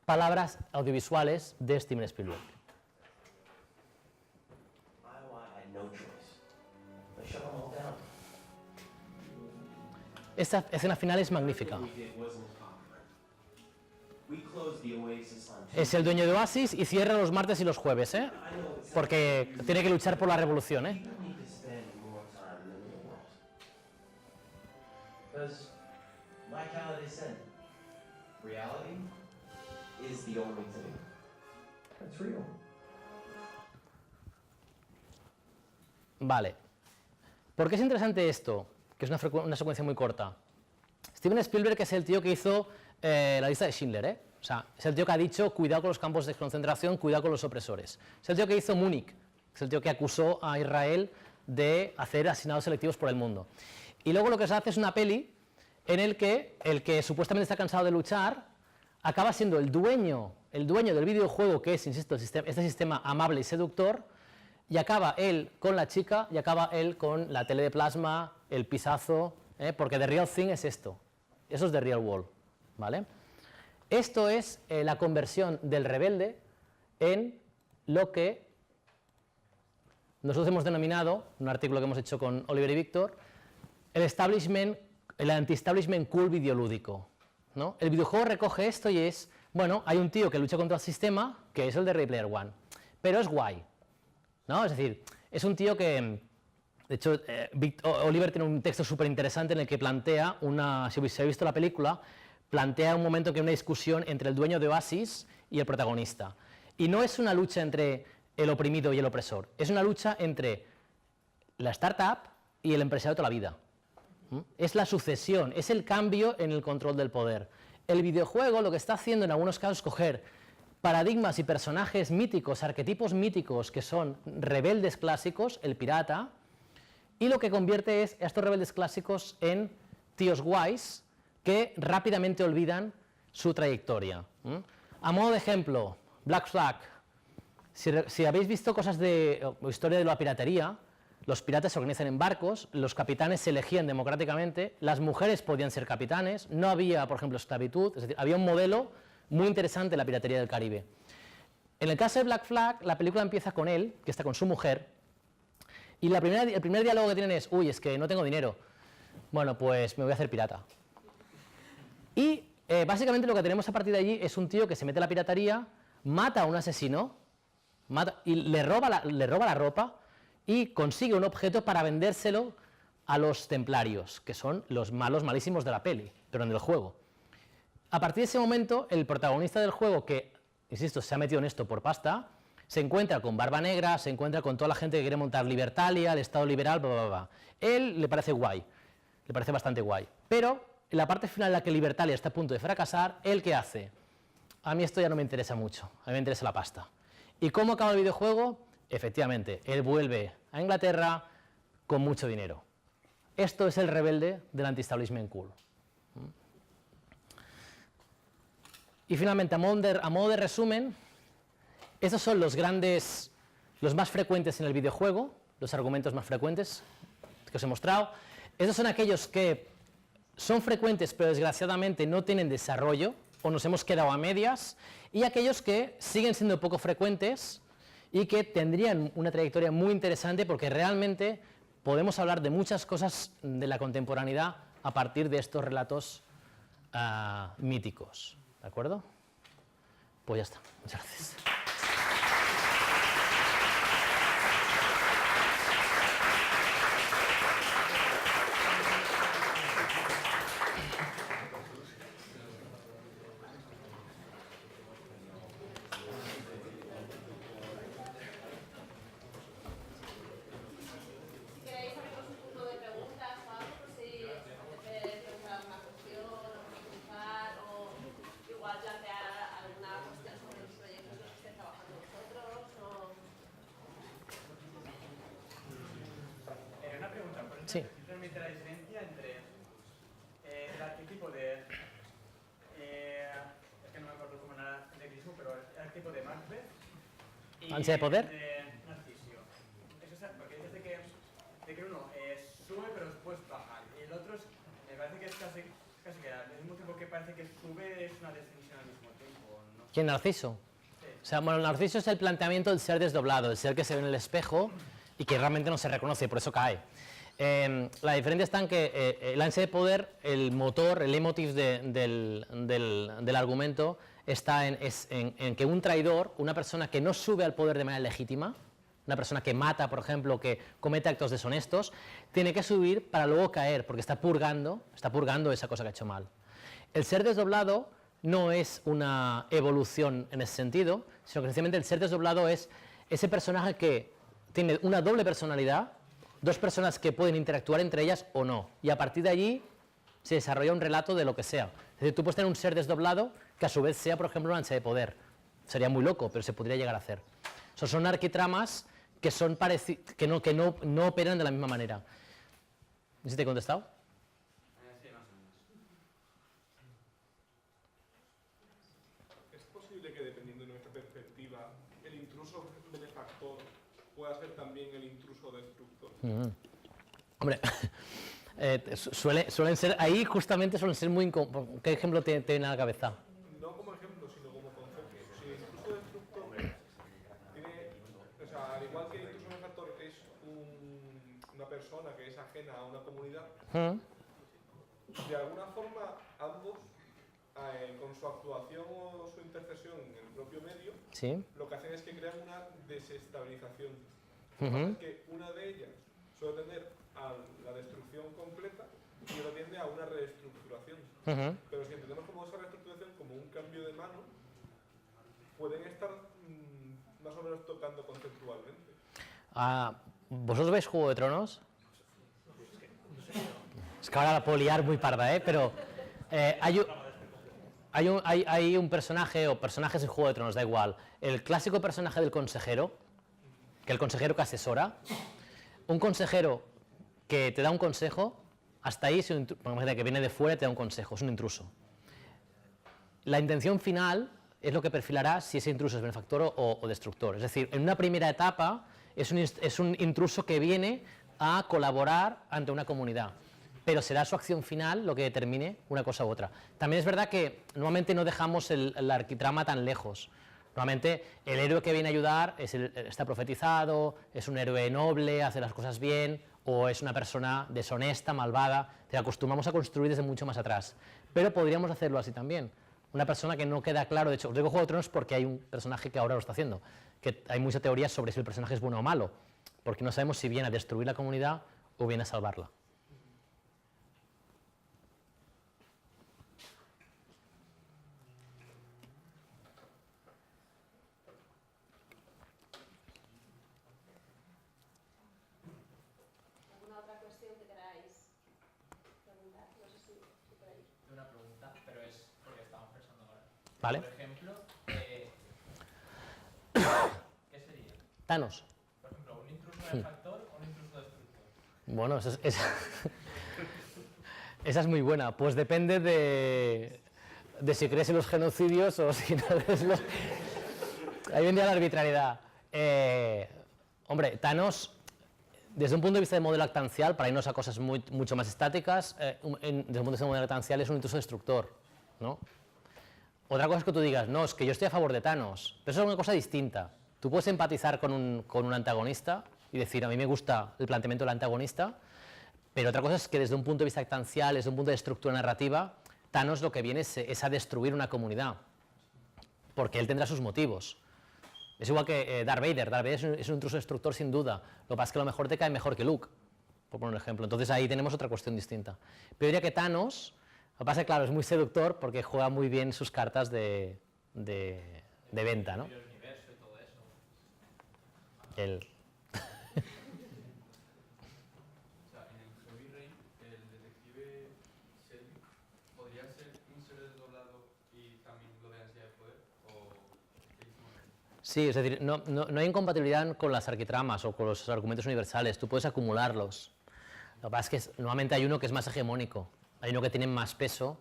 palabras audiovisuales de Steven Spielberg. Esta escena final es magnífica. Es el dueño de Oasis y cierra los martes y los jueves, ¿eh? Porque tiene que luchar por la revolución, ¿eh? Vale. ¿Por qué es interesante esto? Que es una secuencia muy corta. Steven Spielberg es el tío que hizo la lista de Schindler, ¿eh? O sea, es el tío que ha dicho, cuidado con los campos de concentración, cuidado con los opresores. Es el tío que hizo Múnich, es el tío que acusó a Israel de hacer asesinatos selectivos por el mundo. Y luego lo que se hace es una peli en el que supuestamente está cansado de luchar, acaba siendo el dueño del videojuego, que es, insisto, este sistema amable y seductor, y acaba él con la chica, y acaba él con la tele de plasma, el pisazo, porque The Real Thing es esto. Eso es The Real World, ¿vale? Esto es la conversión del rebelde en lo que nosotros hemos denominado, un artículo que hemos hecho con Oliver y Víctor, el anti-establishment cool videolúdico, ¿no? El videojuego recoge esto y es, bueno, hay un tío que lucha contra el sistema, que es el de Ready Player One, pero es guay, ¿no? Es decir, es un tío que, de hecho, Oliver tiene un texto súper interesante en el que plantea si habéis visto la película, plantea un momento que hay una discusión entre el dueño de Oasis y el protagonista. Y no es una lucha entre el oprimido y el opresor, es una lucha entre la startup y el empresario de toda la vida. Es la sucesión, es el cambio en el control del poder. El videojuego lo que está haciendo en algunos casos es coger paradigmas y personajes míticos, arquetipos míticos que son rebeldes clásicos, el pirata, y lo que convierte es a estos rebeldes clásicos en tíos guays que rápidamente olvidan su trayectoria. A modo de ejemplo, Black Flag. Si habéis visto cosas de historia de la piratería, los piratas se organizan en barcos, los capitanes se elegían democráticamente, las mujeres podían ser capitanes, no había, por ejemplo, esclavitud, es decir, había un modelo muy interesante en la piratería del Caribe. En el caso de Black Flag, la película empieza con él, que está con su mujer, y el primer diálogo que tienen es, uy, es que no tengo dinero, bueno, pues me voy a hacer pirata. Y Básicamente lo que tenemos a partir de allí es un tío que se mete a la piratería, mata a un asesino y le roba la ropa y consigue un objeto para vendérselo a los templarios, que son los malos malísimos de la peli, pero en el juego. A partir de ese momento, el protagonista del juego, que, insisto, se ha metido en esto por pasta, se encuentra con Barba Negra, se encuentra con toda la gente que quiere montar Libertalia, el Estado liberal, bla, bla, bla. Él le parece guay, le parece bastante guay. Pero en la parte final en la que Libertalia está a punto de fracasar, ¿él qué hace? A mí esto ya no me interesa mucho, a mí me interesa la pasta. ¿Y cómo acaba el videojuego? Efectivamente, él vuelve a Inglaterra con mucho dinero. Esto es el rebelde del anti-establishment cool. Y finalmente, a modo de resumen, estos son los más frecuentes en el videojuego, los argumentos más frecuentes que os he mostrado. Estos son aquellos que son frecuentes, pero desgraciadamente no tienen desarrollo, o nos hemos quedado a medias, y aquellos que siguen siendo poco frecuentes y que tendrían una trayectoria muy interesante porque realmente podemos hablar de muchas cosas de la contemporaneidad a partir de estos relatos míticos. ¿De acuerdo? Pues ya está. Muchas gracias. Sí. Simplemente la diferencia entre el arquetipo de... es que no me acuerdo cómo era el griso, pero el arquetipo de Macbeth y ¿Ansia de poder? de Narcisio. Eso es porque dices de que uno sube pero después baja. Y el otro me parece que es casi que al mismo tiempo que parece que sube es una descensión al mismo tiempo, ¿no? ¿Quién, Narciso? Sí. O sea, bueno, Narciso es el planteamiento del ser desdoblado, el ser que se ve en el espejo y que realmente no se reconoce, por eso cae. La diferencia está en que el ansia de poder, el motor, el leitmotiv del argumento está en que un traidor, una persona que no sube al poder de manera legítima, una persona que mata, por ejemplo, que comete actos deshonestos, tiene que subir para luego caer, porque está purgando esa cosa que ha hecho mal. El ser desdoblado no es una evolución en ese sentido, sino que sencillamente el ser desdoblado es ese personaje que tiene una doble personalidad, dos personas que pueden interactuar entre ellas o no, y a partir de allí se desarrolla un relato de lo que sea. Es decir, tú puedes tener un ser desdoblado que a su vez sea, por ejemplo, un ansia de poder. Sería muy loco, pero se podría llegar a hacer. Son arquitramas que, que no operan de la misma manera. ¿No sé si te he contestado? Sí, más o menos. ¿Es posible que, dependiendo de nuestra perspectiva, el intruso benefactor pueda ser también el intruso destructor? Hombre, suelen ser, ahí justamente suelen ser muy... ¿Qué ejemplo te viene a la cabeza? No como ejemplo, sino como concepto. Si el intruso destructor tiene, o sea, al igual que el intruso benefactor es una persona que es ajena a una comunidad, de alguna forma ambos, con su actuación o su intercesión en el propio medio, ¿Sí? lo que hacen es que crean una desestabilización. Uh-huh. Es que una de ellas suele tender a la destrucción completa y otra tiende a una reestructuración. Uh-huh. Pero si entendemos como esa reestructuración como un cambio de mano, pueden estar más o menos tocando conceptualmente. ¿Vosotros veis Juego de Tronos? Es que ahora la puedo liar muy parda, pero hay un personaje o personajes en Juego de Tronos, da igual. El clásico personaje del consejero, que el consejero que asesora, un consejero que te da un consejo, hasta ahí, imagínate que viene de fuera y te da un consejo, es un intruso. La intención final es lo que perfilará si ese intruso es benefactor o destructor. Es decir, en una primera etapa es un intruso que viene a colaborar ante una comunidad, pero será su acción final lo que determine una cosa u otra. También es verdad que normalmente no dejamos el arquitrama tan lejos. Normalmente el héroe que viene a ayudar está profetizado, es un héroe noble, hace las cosas bien, o es una persona deshonesta, malvada. Te acostumbramos a construir desde mucho más atrás. pero podríamos hacerlo así también. Una persona que no queda claro, de hecho, os digo Juego de Tronos porque hay un personaje que ahora lo está haciendo, que hay muchas teorías sobre si el personaje es bueno o malo, porque no sabemos si viene a destruir la comunidad o viene a salvarla. ¿Alguna otra cuestión que queráis preguntar? No sé si por ahí. Una pregunta, pero es porque estamos pensando ahora. ¿Vale? Por ejemplo, ¿qué sería? Thanos. Por ejemplo, ¿un intruso benefactor o un intruso destructor? Bueno, esa es muy buena. Pues depende de si crees en los genocidios o si no crees en los... Ahí vendría la arbitrariedad. Hombre, Thanos, desde un punto de vista de modelo actancial, para irnos a cosas mucho más estáticas, desde un punto de vista de modelo actancial es un intruso destructor, ¿no? Otra cosa es que tú digas, no, es que yo estoy a favor de Thanos, pero eso es una cosa distinta. Tú puedes empatizar con un antagonista y decir, a mí me gusta el planteamiento del antagonista, pero otra cosa es que desde un punto de vista actancial, desde un punto de estructura narrativa, Thanos lo que viene es a destruir una comunidad, porque él tendrá sus motivos. Es igual que Darth Vader. Darth Vader es un intruso destructor sin duda, lo que pasa es que a lo mejor te cae mejor que Luke, por poner un ejemplo. Entonces ahí tenemos otra cuestión distinta. Pero yo diría que Thanos, lo que pasa es que claro, es muy seductor porque juega muy bien sus cartas de venta, ¿no? Y el universo y todo eso. El... O sea, en el Heavy Rain, el detective Shelby podría ser un ser desdoblado y también lo de ansiedad de poder, o qué hicimos ahí? Sí, es decir, no hay incompatibilidad con las arquitramas o con los argumentos universales, tú puedes acumularlos. Lo que pasa es que normalmente hay uno que es más hegemónico, hay uno que tiene más peso,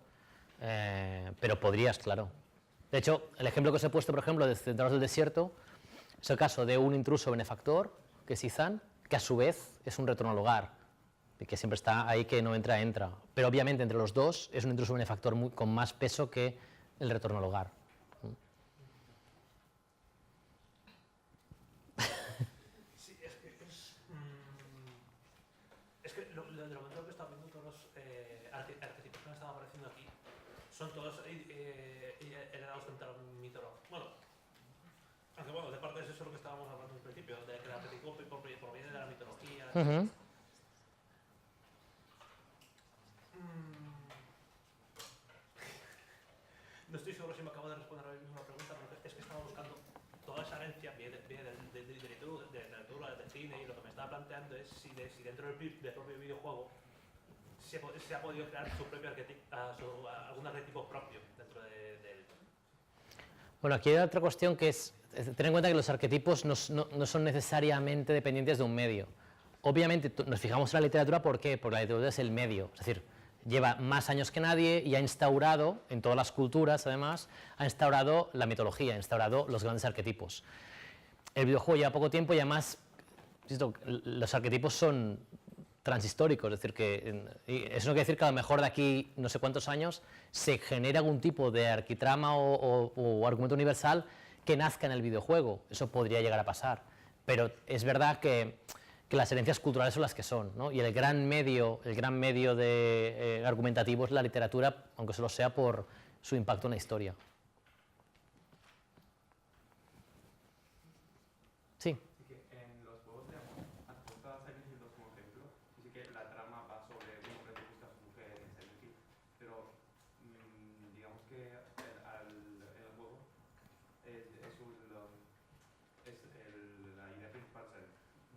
pero podrías, claro. De hecho, el ejemplo que os he puesto, por ejemplo, de Centauros del Desierto, es el caso de un intruso benefactor, que es Izan, que a su vez es un retorno al hogar, y que siempre está ahí, que no entra, entra. Pero obviamente entre los dos es un intruso benefactor con más peso que el retorno al hogar. Sí, es que lo momento que estaba viendo, todos los arquetipos que me estaban apareciendo aquí son todos heredados de la mitología. Bueno, aunque bueno, de parte de eso es lo que estábamos hablando al principio, de que el arquetipo proviene de la mitología. No estoy seguro si me acabo de responder a la misma pregunta, pero es que estaba buscando toda esa herencia, viene de la literatura, del cine, y lo que me estaba planteando es si dentro del propio videojuego se ha podido crear su propio arquetipo, algún arquetipo propio dentro de él. Bueno, aquí hay otra cuestión que es, ten en cuenta que los arquetipos no son necesariamente dependientes de un medio. Obviamente nos fijamos en la literatura, ¿por qué? Porque la literatura es el medio, es decir, lleva más años que nadie y ha instaurado, en todas las culturas además, ha instaurado la mitología, ha instaurado los grandes arquetipos. El videojuego lleva poco tiempo y además, los arquetipos son transhistóricos, es decir, que eso no quiere decir que a lo mejor de aquí no sé cuántos años se genere algún tipo de arquitrama o argumento universal que nazca en el videojuego, eso podría llegar a pasar, pero es verdad que las herencias culturales son las que son, ¿no? Y el gran medio de argumentativo es la literatura, aunque solo sea por su impacto en la historia. Sí. Así que en los juegos de amor, has puesto a Silent Hill 2 como ejemplo, y sí que la trama va sobre un hombre que busca a su mujer en Silent Hill, pero digamos que en el juego la idea principal, o sea,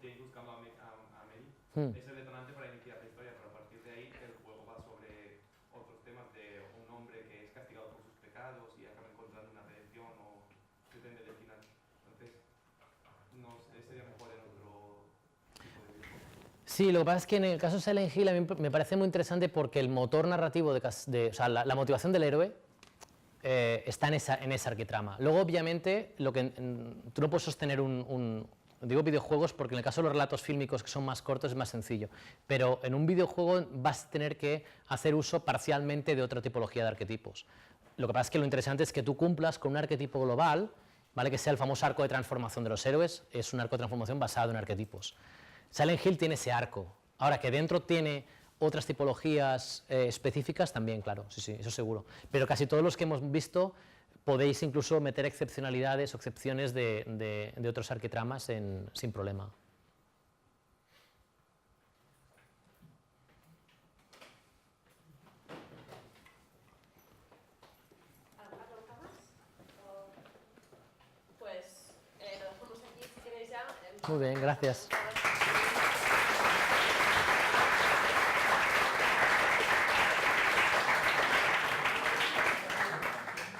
Jane buscando a Mary, es el detonante para iniciar la historia, pero a partir de ahí el juego va sobre otros temas de un hombre que es castigado por sus pecados y acaba encontrando una redención o depende del final. Entonces, no sé, sería mejor en otro tipo de videojuego. Sí, lo que pasa es que en el caso de Silent Hill a mí me parece muy interesante porque el motor narrativo, o sea, la motivación del héroe está en esa arquitrama. Luego, obviamente, tú no puedes sostener digo videojuegos porque en el caso de los relatos fílmicos que son más cortos es más sencillo, pero en un videojuego vas a tener que hacer uso parcialmente de otra tipología de arquetipos. Lo que pasa es que lo interesante es que tú cumplas con un arquetipo global, ¿vale? Que sea el famoso arco de transformación de los héroes, es un arco de transformación basado en arquetipos. Silent Hill tiene ese arco. Ahora, que dentro tiene otras tipologías específicas también, claro, sí, sí, eso seguro. Pero casi todos los que hemos visto podéis incluso meter excepcionalidades o excepciones de otros arquitramas sin problema. ¿Alguna pregunta más? Pues lo dejamos aquí si queréis ya. Muy bien, gracias.